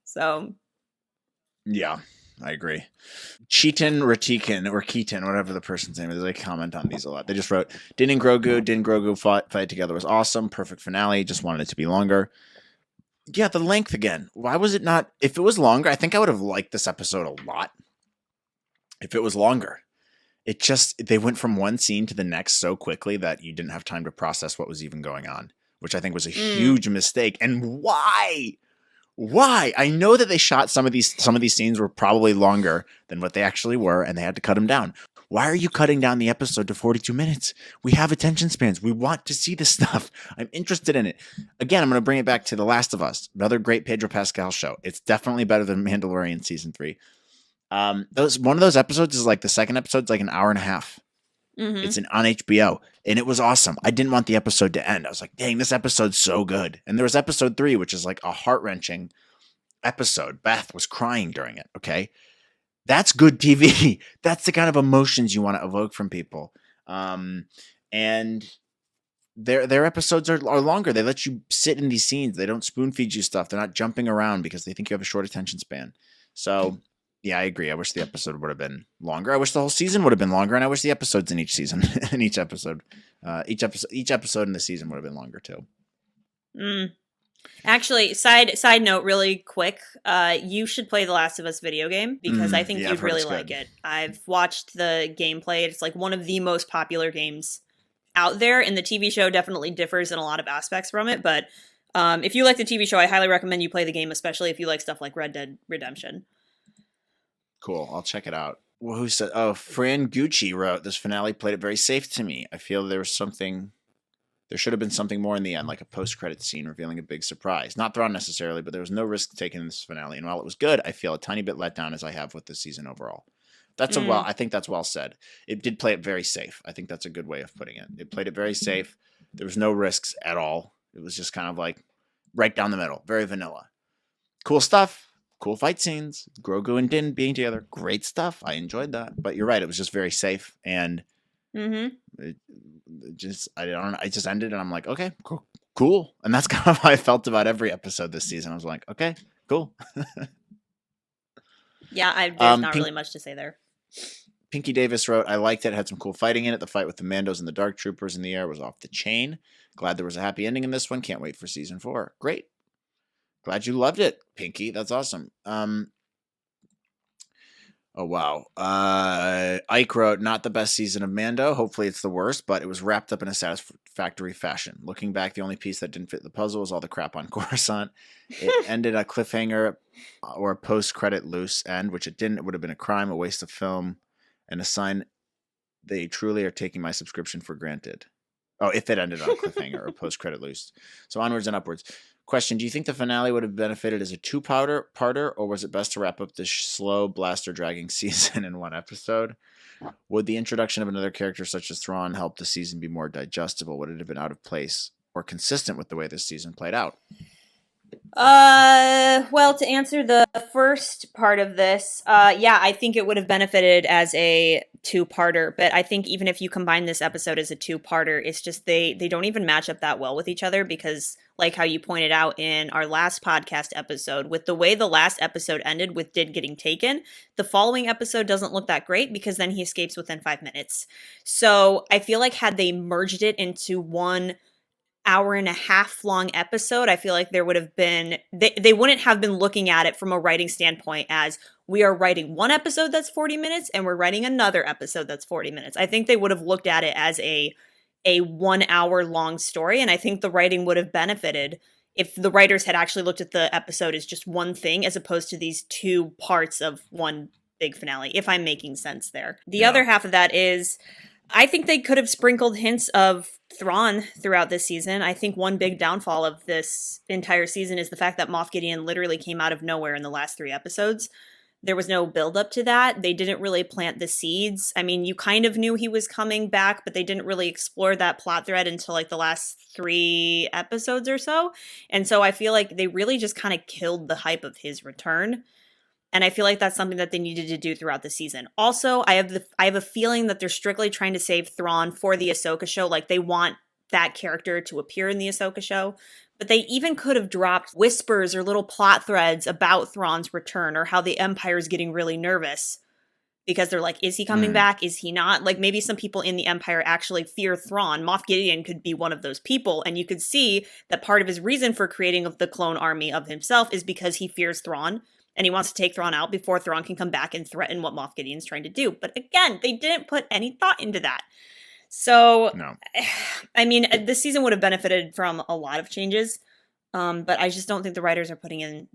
So, yeah, I agree. Cheetan Ratikan or Keaton, whatever the person's name is, they comment on these a lot. They just wrote, Din and Grogu fight together was awesome. Perfect finale. Just wanted it to be longer. Yeah, the length again. Why was it not? If it was longer, I think I would have liked this episode a lot. If it was longer. They went from one scene to the next so quickly that you didn't have time to process what was even going on, which I think was a huge mistake. And why? Why? I know that they shot some of these scenes were probably longer than what they actually were, and they had to cut them down. Why are you cutting down the episode to 42 minutes? We have attention spans. We want to see this stuff. I'm interested in it. Again, I'm going to bring it back to The Last of Us, another great Pedro Pascal show. It's definitely better than Mandalorian season 3. One of those episodes is like the second episode's like an hour and a half. Mm-hmm. It's on HBO, and it was awesome. I didn't want the episode to end. I was like, dang, this episode's so good. And there was episode 3, which is like a heart-wrenching episode. Beth was crying during it, okay? That's good TV. That's the kind of emotions you want to evoke from people. And their episodes are longer. They let you sit in these scenes. They don't spoon-feed you stuff. They're not jumping around because they think you have a short attention span. So... yeah, I agree. I wish the episode would have been longer. I wish the whole season would have been longer, and I wish the episodes in each season, each episode in the season would have been longer too. Actually, side note, really quick, you should play the Last of Us video game because I think you'd really like it. I've watched the gameplay. It's like one of the most popular games out there, and the TV show definitely differs in a lot of aspects from it. But if you like the TV show, I highly recommend you play the game, especially if you like stuff like Red Dead Redemption. Cool. I'll check it out. Well, who said? Oh, Fran Gucci wrote, this finale played it very safe to me. I feel there was something There should have been something more in the end, like a post-credit scene revealing a big surprise. Not Thrawn necessarily, but there was no risk taken in this finale. And while it was good, I feel a tiny bit let down as I have with this season overall. I think that's well said. It did play it very safe. I think that's a good way of putting it. It played it very safe. There was no risks at all. It was just kind of like right down the middle, very vanilla. Cool stuff. Cool fight scenes. Grogu and Din being together. Great stuff. I enjoyed that. But you're right. It was just very safe. And it just ended and I'm like, okay, cool. And that's kind of how I felt about every episode this season. I was like, okay, cool. Yeah, there's not really much to say there. Pinky Davis wrote, I liked it. Had some cool fighting in it. The fight with the Mandos and the Dark Troopers in the air was off the chain. Glad there was a happy ending in this one. Can't wait for season 4. Great. Glad you loved it, Pinky. That's awesome. Oh, wow. Ike wrote, not the best season of Mando. Hopefully it's the worst, but it was wrapped up in a satisfactory fashion. Looking back, the only piece that didn't fit the puzzle was all the crap on Coruscant. It ended a cliffhanger or a post-credit loose end, which it didn't. It would have been a crime, a waste of film, and a sign they truly are taking my subscription for granted. Oh, if it ended on a cliffhanger or post-credit loose. So onwards and upwards. Question, do you think the finale would have benefited as a two-parter, or was it best to wrap up this slow blaster-dragging season in one episode? Would the introduction of another character such as Thrawn help the season be more digestible? Would it have been out of place or consistent with the way this season played out? Well, to answer the first part of this, yeah, I think it would have benefited as a two-parter, but I think even if you combine this episode as a two-parter, it's just they don't even match up that well with each other because, like how you pointed out in our last podcast episode, with the way the last episode ended with Din getting taken, the following episode doesn't look that great because then he escapes within 5 minutes. So I feel like had they merged it into 1 hour and a half long episode, I feel like there would have been, they wouldn't have been looking at it from a writing standpoint as we are writing one episode that's 40 minutes and we're writing another episode that's 40 minutes. I think they would have looked at it as a 1 hour long story. And I think the writing would have benefited if the writers had actually looked at the episode as just one thing as opposed to these two parts of one big finale, if I'm making sense there. The other half of that is, I think they could have sprinkled hints of Thrawn throughout this season. I think one big downfall of this entire season is the fact that Moff Gideon literally came out of nowhere in the last 3 episodes. There was no build up to that. They didn't really plant the seeds. I mean, you kind of knew he was coming back, but they didn't really explore that plot thread until like the last 3 episodes or so. And so I feel like they really just kind of killed the hype of his return. And I feel like that's something that they needed to do throughout the season. Also, I have a feeling that they're strictly trying to save Thrawn for the Ahsoka show. Like, they want that character to appear in the Ahsoka show. But they even could have dropped whispers or little plot threads about Thrawn's return or how the Empire is getting really nervous. Because they're like, is he coming back? Is he not? Like, maybe some people in the Empire actually fear Thrawn. Moff Gideon could be one of those people. And you could see that part of his reason for creating the clone army of himself is because he fears Thrawn. And he wants to take Thrawn out before Thrawn can come back and threaten what Moff Gideon's trying to do. But again, they didn't put any thought into that. So, no. I mean, this season would have benefited from a lot of changes. But I just don't think the writers are putting in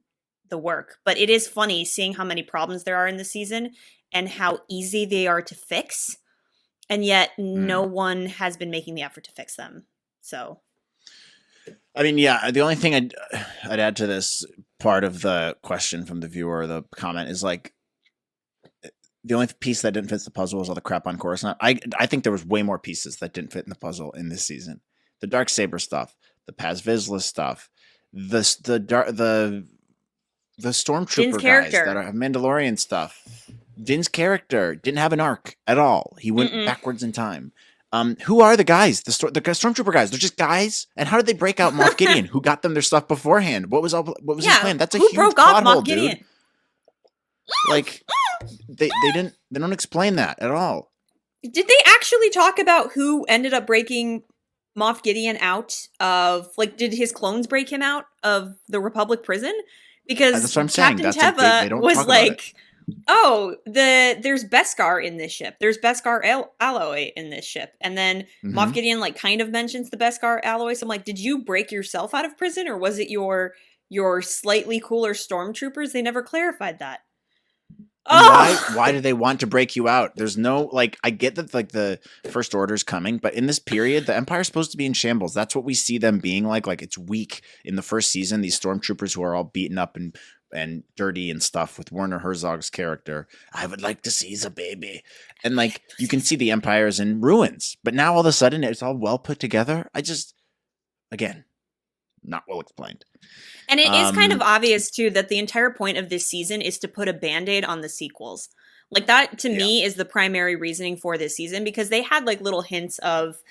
the work. But it is funny seeing how many problems there are in the season and how easy they are to fix. And yet no one has been making the effort to fix them. So... I mean, yeah, the only thing I'd add to this part of the question from the viewer, or the comment, is like, the only piece that didn't fit the puzzle was all the crap on Coruscant. I think there was way more pieces that didn't fit in the puzzle in this season. The Darksaber stuff, the Paz Vizsla stuff, the Stormtrooper guys that are Mandalorian stuff. Din's character didn't have an arc at all. He went backwards in time. Who are the guys? The Stormtrooper guys? They're just guys. And how did they break out Moff Gideon? Who got them their stuff beforehand? What was his plan? That's a huge plot hole, dude. Like, they don't explain that at all. Did they actually talk about who ended up breaking Moff Gideon out of, like, did his clones break him out of the Republic prison? Because that's what I'm saying. Captain Teva was like, oh, there's Beskar in this ship. There's Beskar alloy in this ship. And then Moff Gideon, like, kind of mentions the Beskar alloy. So I'm like, did you break yourself out of prison? Or was it your slightly cooler stormtroopers? They never clarified that. And why do they want to break you out? There's no, like, I get that, like, the First Order's coming, but in this period, the Empire's supposed to be in shambles. That's what we see them being like. Like, it's weak in the first season. These stormtroopers who are all beaten up and dirty and stuff with Werner Herzog's character. I would like to see the baby. And, like, you can see the Empire is in ruins. But now all of a sudden, it's all well put together. Again, not well explained. And it is kind of obvious, too, that the entire point of this season is to put a Band-Aid on the sequels. Like, that, to me, is the primary reasoning for this season, because they had, like, little hints of,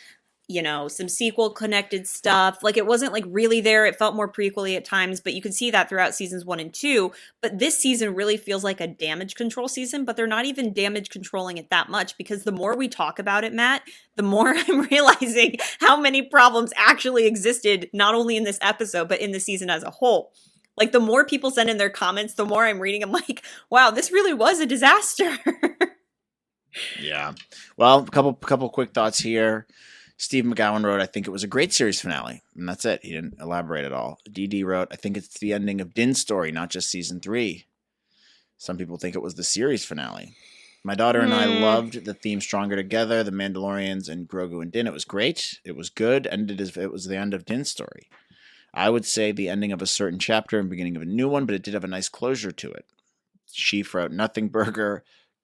you know, some sequel-connected stuff. Like, it wasn't, like, really there. It felt more prequel-y at times, but you could see that throughout seasons 1 and 2. But this season really feels like a damage control season, but they're not even damage controlling it that much, because the more we talk about it, Matt, the more I'm realizing how many problems actually existed, not only in this episode, but in the season as a whole. Like, the more people send in their comments, the more I'm reading, I'm like, wow, this really was a disaster. Yeah. Well, a couple quick thoughts here. Steve McGowan wrote, I think it was a great series finale. And that's it. He didn't elaborate at all. DD wrote, I think it's the ending of Din's story, not just season 3. Some people think it was the series finale. My daughter and I loved the theme Stronger Together, the Mandalorians, and Grogu and Din. It was great. It was good. Ended as if it was the end of Din's story. I would say the ending of a certain chapter and beginning of a new one, but it did have a nice closure to it. Sheaf wrote, Nothing Burger.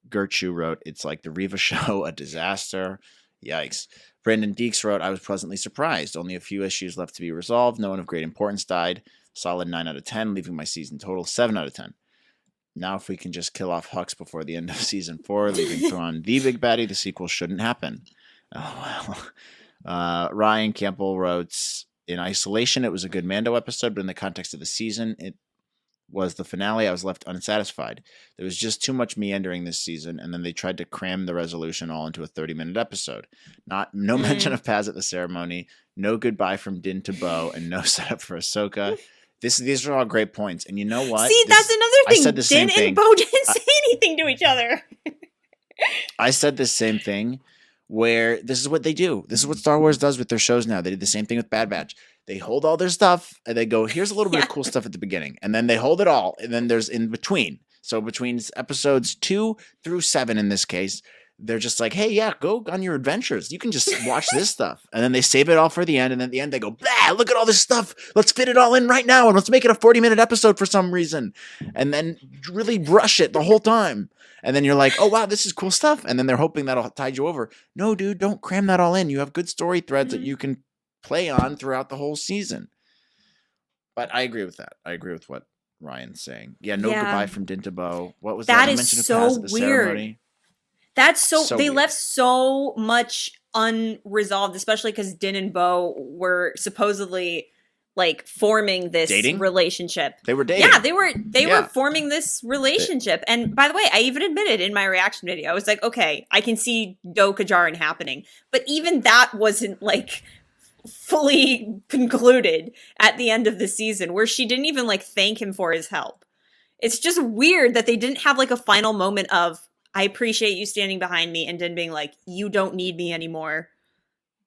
Gertrude wrote, It's like the Reva show, a disaster. Yikes. Brandon Deeks wrote, I was pleasantly surprised. Only a few issues left to be resolved. No one of great importance died. Solid 9 out of 10, leaving my season total 7 out of 10. Now if we can just kill off Hux before the end of season 4, leaving Thrawn the big baddie, the sequel shouldn't happen. Oh, well. Ryan Campbell wrote, in isolation, it was a good Mando episode, but in the context of the season, it was the finale. I was left unsatisfied. There was just too much meandering this season, and then they tried to cram the resolution all into a 30-minute episode. No mention of Paz at the ceremony, no goodbye from Din to Bo, and no setup for Ahsoka. These are all great points, and you know what? See, that's another thing. I said the same thing. Din and Bo didn't say anything to each other. I said the same thing, where this is what they do. This is what Star Wars does with their shows now. They did the same thing with Bad Batch. They hold all their stuff, and they go, here's a little bit of cool stuff at the beginning. And then they hold it all, and then there's in between. So between episodes 2 through 7 in this case, they're just like, hey, yeah, go on your adventures. You can just watch this stuff. And then they save it all for the end, and then at the end they go, blah, look at all this stuff. Let's fit it all in right now, and let's make it a 40-minute episode for some reason. And then really rush it the whole time. And then you're like, oh, wow, this is cool stuff. And then they're hoping that'll tide you over. No, dude, don't cram that all in. You have good story threads that you can play on throughout the whole season. But I agree with that. I agree with what Ryan's saying. Yeah, no goodbye from Din to Bo. What was that? That is so weird. Ceremony? That's so they weird. Left so much unresolved, especially because Din and Bo were supposedly like forming this relationship. They were dating. Yeah, they were forming this relationship. And by the way, I even admitted in my reaction video, I was like, okay, I can see Do Kajarin happening. But even that wasn't like fully concluded at the end of the season, where she didn't even like thank him for his help. It's just weird that they didn't have like a final moment of, I appreciate you standing behind me, and then being like, you don't need me anymore.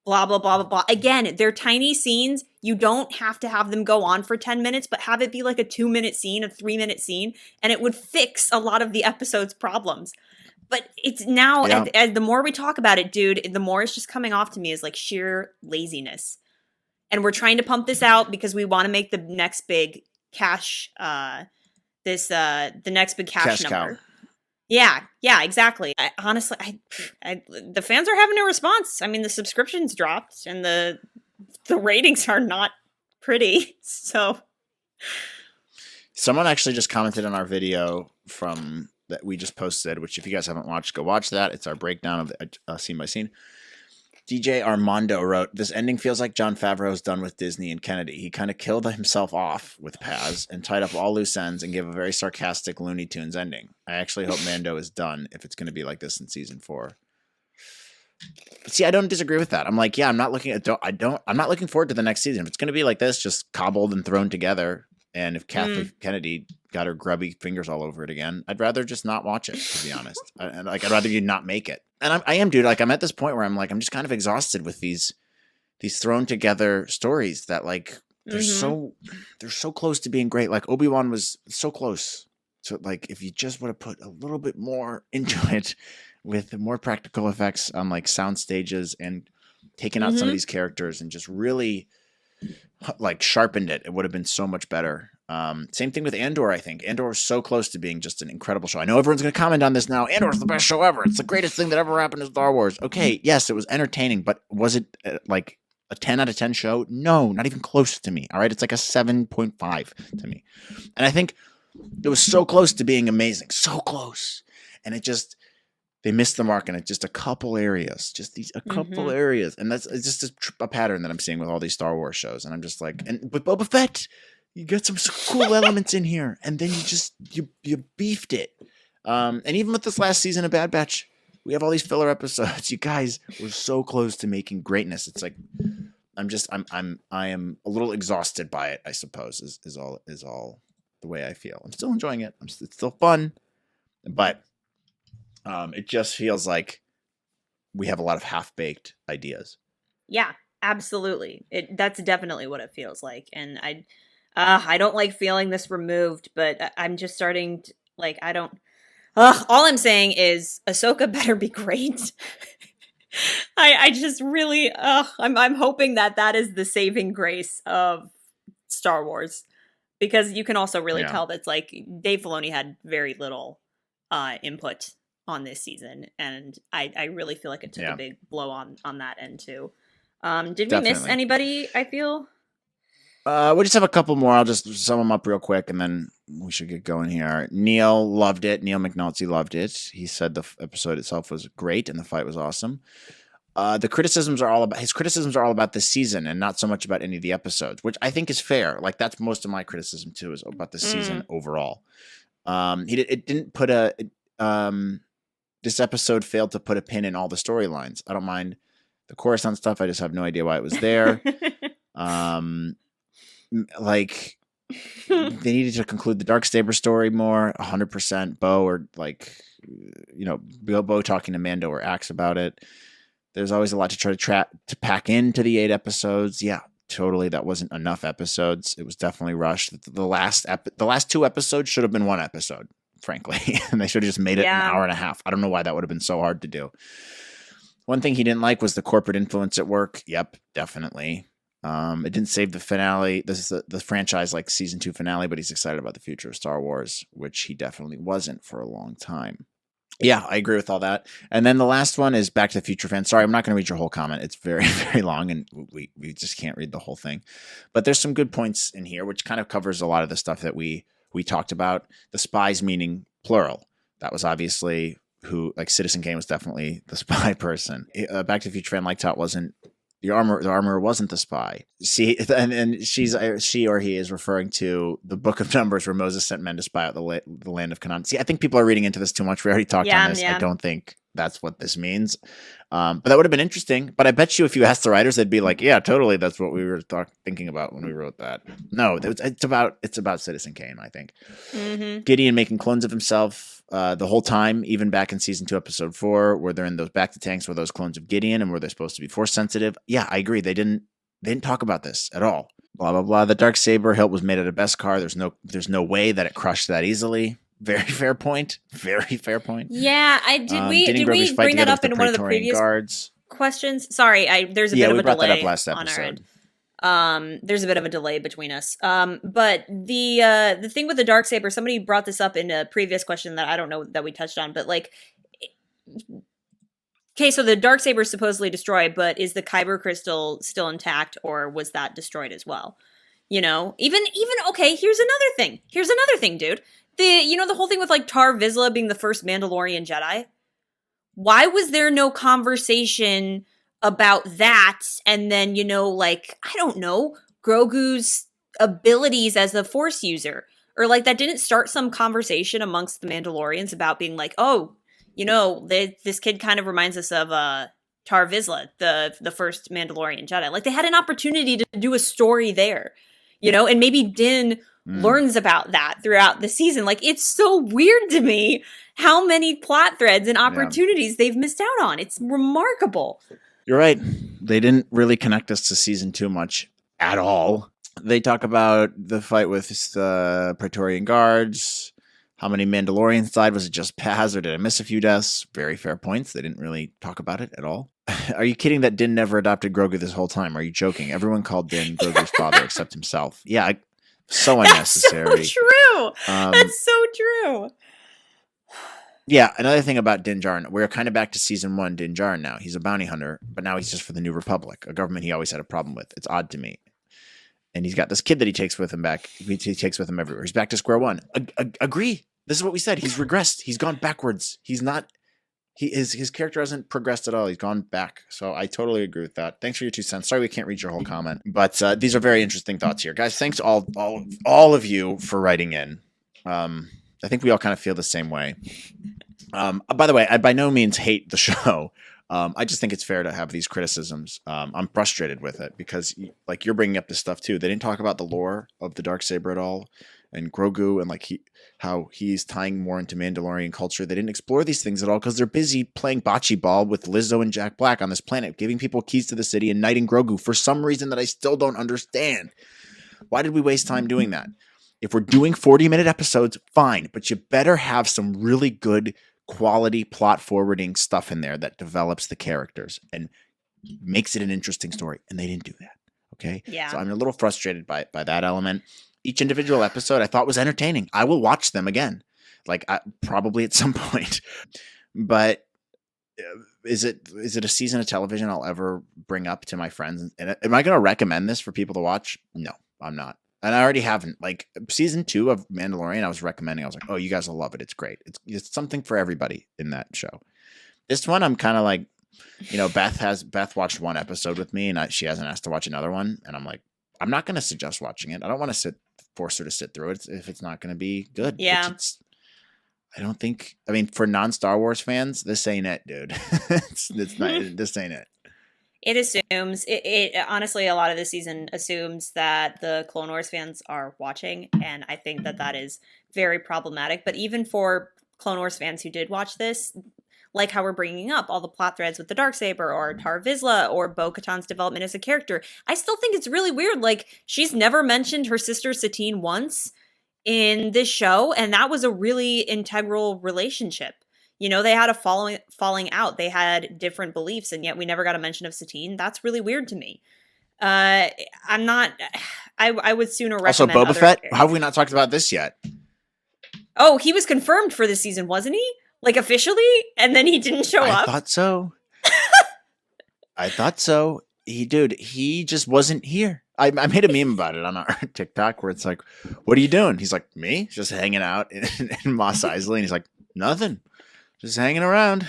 Blah, blah, blah, blah, blah. Again, they're tiny scenes. You don't have to have them go on for 10 minutes, but have it be like a 2-minute scene, a 3-minute scene, and it would fix a lot of the episode's problems. But it's now, as the more we talk about it, dude, the more it's just coming off to me as like sheer laziness. And we're trying to pump this out because we want to make the next big cash, the next big cash number. Cow. Yeah, exactly. Honestly, the fans are having a response. I mean, the subscriptions dropped, and the ratings are not pretty. So, someone actually just commented on our video from that we just posted, which if you guys haven't watched, go watch that. It's our breakdown of the scene by scene. DJ Armando wrote, this ending feels like Jon Favreau's done with Disney and Kennedy. He kind of killed himself off with Paz and tied up all loose ends and gave a very sarcastic Looney Tunes ending. I actually hope Mando is done if it's going to be like this in season 4. But see, I don't disagree with that. I'm like, yeah, I'm not looking forward to the next season. If it's going to be like this, just cobbled and thrown together, and if Kathleen Kennedy got her grubby fingers all over it again, I'd rather just not watch it, to be honest. I'd rather you not make it. And I am, dude. Like, I'm at this point where I'm like, I'm just kind of exhausted with these thrown together stories that like they're so close to being great. Like Obi-Wan was so close So like if you just would have put a little bit more into it with more practical effects on like sound stages and taken out some of these characters and just really like sharpened it, it would have been so much better. Same thing with Andor. I think Andor was so close to being just an incredible show. I know everyone's going to comment on this now. Andor's the best show ever. It's the greatest thing that ever happened to Star Wars. Okay, yes, it was entertaining, but was it like a 10 out of 10 show? No, not even close to me. All right, it's like a 7.5 to me. And I think it was so close to being amazing, so close, and it just they missed the mark in it. Just a couple areas, just a couple areas, and it's just a pattern that I'm seeing with all these Star Wars shows. And I'm just like, and with Boba Fett, you got some cool elements in here, and then you beefed it. And even with this last season of Bad Batch, we have all these filler episodes. You guys were so close to making greatness. It's like I am a little exhausted by it, I suppose, is all the way I feel. I'm still enjoying it. It's still fun, but it just feels like we have a lot of half-baked ideas. Yeah, absolutely. That's definitely what it feels like. And I don't like feeling this removed, but I'm just starting to, like, I don't... all I'm saying is Ahsoka better be great. I just really... I'm hoping that is the saving grace of Star Wars. Because you can also really tell that, like, Dave Filoni had very little input on this season, and I really feel like it took a big blow on that end too. Did we miss anybody, I feel? We just have a couple more. I'll just sum them up real quick, and then we should get going here. Neil loved it. Neil McNulty loved it. He said the episode itself was great, and the fight was awesome. His criticisms are all about this season and not so much about any of the episodes, which I think is fair. Like that's most of my criticism too, is about the season overall. This episode failed to put a pin in all the storylines. I don't mind the Coruscant stuff. I just have no idea why it was there. Like they needed to conclude the Darksaber story more. 100%. Bo or like, Bo talking to Mando or Axe about it. There's always a lot to try to pack into the 8 episodes. Yeah, totally. That wasn't enough episodes. It was definitely rushed. The last 2 episodes should have been 1 episode, frankly. And they should have just made it an hour and a half. I don't know why that would have been so hard to do. One thing he didn't like was the corporate influence at work. Yep, definitely. It didn't save the finale. This is the franchise like season 2 finale, but he's excited about the future of Star Wars, which he definitely wasn't for a long time. Yeah, I agree with all that. And then the last one is Back to the Future fan. Sorry, I'm not going to read your whole comment. It's very, very long, and we just can't read the whole thing. But there's some good points in here, which kind of covers a lot of the stuff that we talked about. The spies meaning plural. That was obviously who, like Citizen Kane was definitely the spy person. Back to the Future fan liked how it wasn't the armor wasn't the spy. See, and she or he is referring to the Book of Numbers where Moses sent men to spy out the land of Canaan. See, I think people are reading into this too much. We already talked on this. I don't think that's what this means. But that would have been interesting. But I bet you if you asked the writers, they'd be like, yeah, totally. That's what we were thinking about when we wrote that. No, it's about Citizen Kane, I think. Mm-hmm. Gideon making clones of himself the whole time, even back in season 2, episode 4, where they're in those back to tanks, were those clones of Gideon and were they supposed to be force sensitive? Yeah, I agree. They didn't talk about this at all. Blah, blah, blah. The Darksaber hilt was made out of Beskar. There's no way that it crushed that easily. Very fair point. Very fair point. Yeah, did we bring that up in one of the previous questions? Sorry, there's a bit of a delay. Yeah, we brought that up last episode. There's a bit of a delay between us. But the thing with the Darksaber, somebody brought this up in a previous question that I don't know that we touched on, but like, okay, so the Darksaber is supposedly destroyed, but is the Kyber crystal still intact, or was that destroyed as well? Even okay, here's another thing, dude. The whole thing with like Tar Vizsla being the first Mandalorian Jedi. Why was there no conversation about that? And then, I don't know, Grogu's abilities as a Force user, or like that didn't start some conversation amongst the Mandalorians about being like, oh, this kid kind of reminds us of Tar Vizsla, the first Mandalorian Jedi. Like they had an opportunity to do a story there, and maybe Din learns about that throughout the season. Like it's so weird to me how many plot threads and opportunities they've missed out on. It's remarkable. You're right. They didn't really connect us to season 2 much at all. They talk about the fight with the Praetorian Guards, How many Mandalorians died? Was it just Paz, or did I miss a few deaths? Very fair points. They didn't really talk about it at all. Are you kidding that Din never adopted Grogu this whole time? Are you joking? Everyone called Din Grogu's father except himself. Yeah, so unnecessary. That's so true. That's so true. Yeah, another thing about Din Djarin, we're kind of back to season 1 Din Djarin now. He's a bounty hunter, but now he's just for the New Republic, a government he always had a problem with. It's odd to me. And he's got this kid that he takes with him back. He takes with him everywhere. He's back to square one. Agree. This is what we said. He's regressed. He's gone backwards. He's not. His character hasn't progressed at all. He's gone back. So I totally agree with that. Thanks for your 2 cents. Sorry we can't read your whole comment, but these are very interesting thoughts here, guys. Thanks all of you for writing in. I think we all kind of feel the same way. By the way, I by no means hate the show. I just think it's fair to have these criticisms. I'm frustrated with it because, like, you're bringing up this stuff too. They didn't talk about the lore of the Darksaber at all, and Grogu, and like how he's tying more into Mandalorian culture. They didn't explore these things at all because they're busy playing bocce ball with Lizzo and Jack Black on this planet, giving people keys to the city and knighting Grogu for some reason that I still don't understand. Why did we waste time doing that? If we're doing 40-minute episodes, fine, but you better have some really good quality plot forwarding stuff in there that develops the characters and makes it an interesting story. And they didn't do that. Okay. Yeah. So I'm a little frustrated by that element. Each individual episode I thought was entertaining. I will watch them again, like probably at some point. But is it a season of television I'll ever bring up to my friends? And am I going to recommend this for people to watch? No, I'm not. And I already haven't. Like, season 2 of Mandalorian, I was recommending. I was like, oh, you guys will love it. It's great. It's something for everybody in that show. This one, I'm kind of like, Beth watched 1 episode with me, and she hasn't asked to watch another one. And I'm like, I'm not going to suggest watching it. I don't want to force her to sit through it if it's not going to be good. Yeah. I don't think. I mean, for non-Star Wars fans, this ain't it, dude. It's not. This ain't it. It assumes it honestly, a lot of the season assumes that the Clone Wars fans are watching, and I think that is very problematic. But even for Clone Wars fans who did watch this, like how we're bringing up all the plot threads with the Darksaber or Tar Vizsla or Bo-Katan's development as a character, I still think it's really weird. Like, she's never mentioned her sister Satine once in this show, and that was a really integral relationship. You know, they had a falling out. They had different beliefs, and yet we never got a mention of Satine. That's really weird to me. I'm not. I would sooner recommend. Also, Boba Fett. How have we not talked about this yet? Oh, he was confirmed for this season, wasn't he? Like, officially, and then he didn't show up. I thought so. I thought so. He just wasn't here. I made a meme about it on our TikTok where it's like, "What are you doing?" He's like, "Me, just hanging out in Mos Eisley," and he's like, "Nothing. Just hanging around."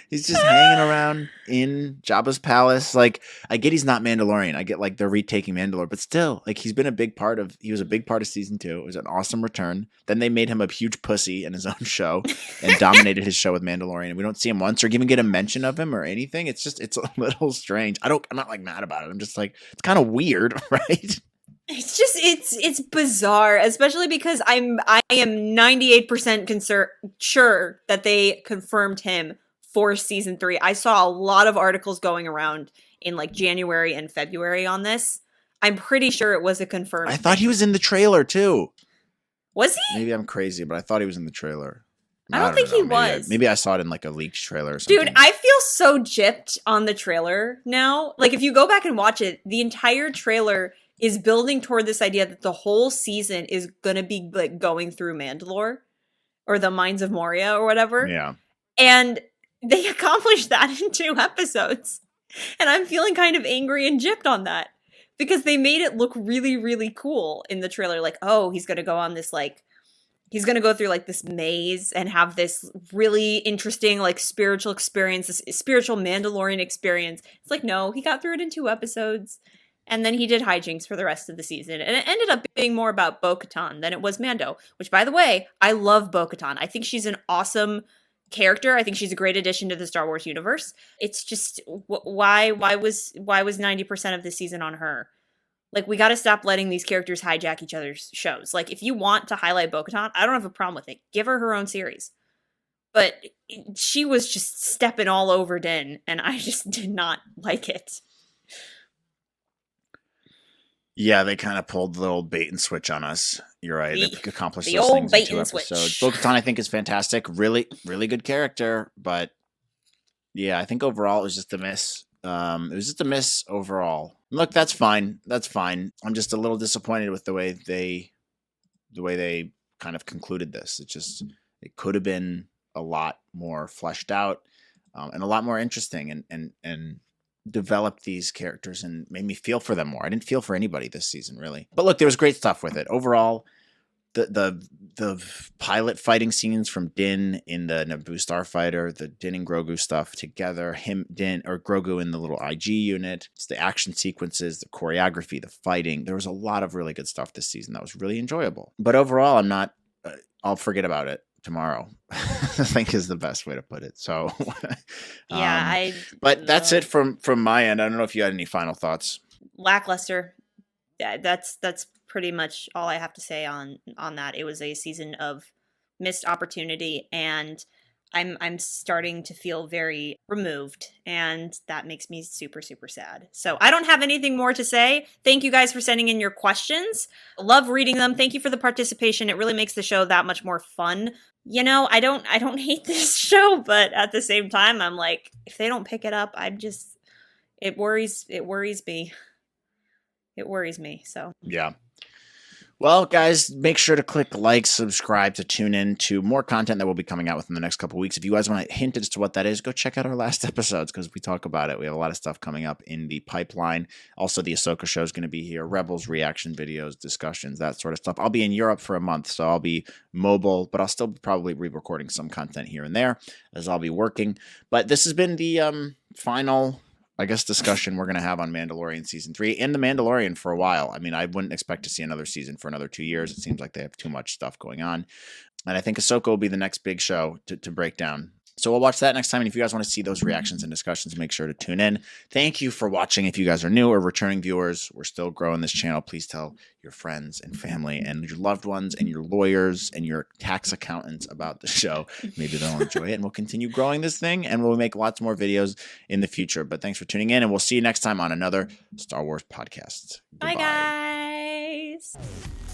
He's just hanging around in Jabba's palace. Like, I get he's not Mandalorian. I get, like, they're retaking Mandalore, but still, like, he was a big part of season 2. It was an awesome return. Then they made him a huge pussy in his own show and dominated his show with Mandalorian. And we don't see him once or even get a mention of him or anything. It's a little strange. I'm not like mad about it. I'm just like, it's kind of weird, right? It's just it's bizarre, especially because I am 98% sure that they confirmed him for season 3. I saw a lot of articles going around in like January and February on this. I'm pretty sure it was a confirmed. I thought he was in the trailer too. Was he? Maybe I'm crazy, but I thought he was in the trailer. I don't think he was. Maybe I saw it in like a leaked trailer or something. Dude, I feel so gypped on the trailer now. Like, if you go back and watch it, the entire trailer is building toward this idea that the whole season is gonna be like going through Mandalore or the Mines of Moria or whatever. Yeah. And they accomplished that in 2 episodes. And I'm feeling kind of angry and gypped on that because they made it look really, really cool in the trailer. Like, oh, he's gonna go on this, like, he's gonna go through like this maze and have this really interesting, like, spiritual experience, this spiritual Mandalorian experience. It's like, no, he got through it in 2 episodes. And then he did hijinks for the rest of the season. And it ended up being more about Bo-Katan than it was Mando. Which, by the way, I love Bo-Katan. I think she's an awesome character. I think she's a great addition to the Star Wars universe. It's just, why was 90% of the season on her? Like, we got to stop letting these characters hijack each other's shows. Like, if you want to highlight Bo-Katan, I don't have a problem with it. Give her own series. But she was just stepping all over Din, and I just did not like it. Yeah, they kind of pulled the old bait and switch on us. You're right. They accomplished the those old things in bait 2 and episodes. switch. Bo-Katan, I think, is fantastic. Really, really good character. But yeah, I think overall it was just a miss. It was just a miss overall. Look, that's fine. That's fine. I'm just a little disappointed with the way they kind of concluded this. It could have been a lot more fleshed out, and a lot more interesting, and developed these characters and made me feel for them more. I didn't feel for anybody this season, really. But look, there was great stuff with it. Overall, the pilot fighting scenes from Din in the Naboo starfighter, the Din and Grogu stuff together, Din or Grogu in the little IG unit, it's the action sequences, the choreography, the fighting. There was a lot of really good stuff this season that was really enjoyable. But overall, I'm not. I'll forget about it tomorrow. I think is the best way to put it. So, yeah, But that's it from my end. I don't know if you had any final thoughts. Lackluster. Yeah, that's pretty much all I have to say on that. It was a season of missed opportunity, and I'm starting to feel very removed, and that makes me super, super sad. So I don't have anything more to say. Thank you guys for sending in your questions. Love reading them. Thank you for the participation. It really makes the show that much more fun. You know, I don't hate this show, but at the same time, I'm like, if they don't pick it up, it worries me. It worries me. So yeah. Well, guys, make sure to click like, subscribe to tune in to more content that will be coming out within the next couple of weeks. If you guys want to hint as to what that is, go check out our last episodes because we talk about it. We have a lot of stuff coming up in the pipeline. Also, the Ahsoka show is going to be here. Rebels reaction videos, discussions, that sort of stuff. I'll be in Europe for a month, so I'll be mobile, but I'll still probably be recording some content here and there as I'll be working. But this has been the final, I guess, discussion we're going to have on Mandalorian Season 3 and The Mandalorian for a while. I mean, I wouldn't expect to see another season for another 2 years. It seems like they have too much stuff going on. And I think Ahsoka will be the next big show to break down. So we'll watch that next time. And if you guys want to see those reactions and discussions, make sure to tune in. Thank you for watching. If you guys are new or returning viewers, we're still growing this channel. Please tell your friends and family and your loved ones and your lawyers and your tax accountants about the show. Maybe they'll enjoy it, and we'll continue growing this thing, and we'll make lots more videos in the future. But thanks for tuning in, and we'll see you next time on another Star Wars podcast. Goodbye. bye, guys.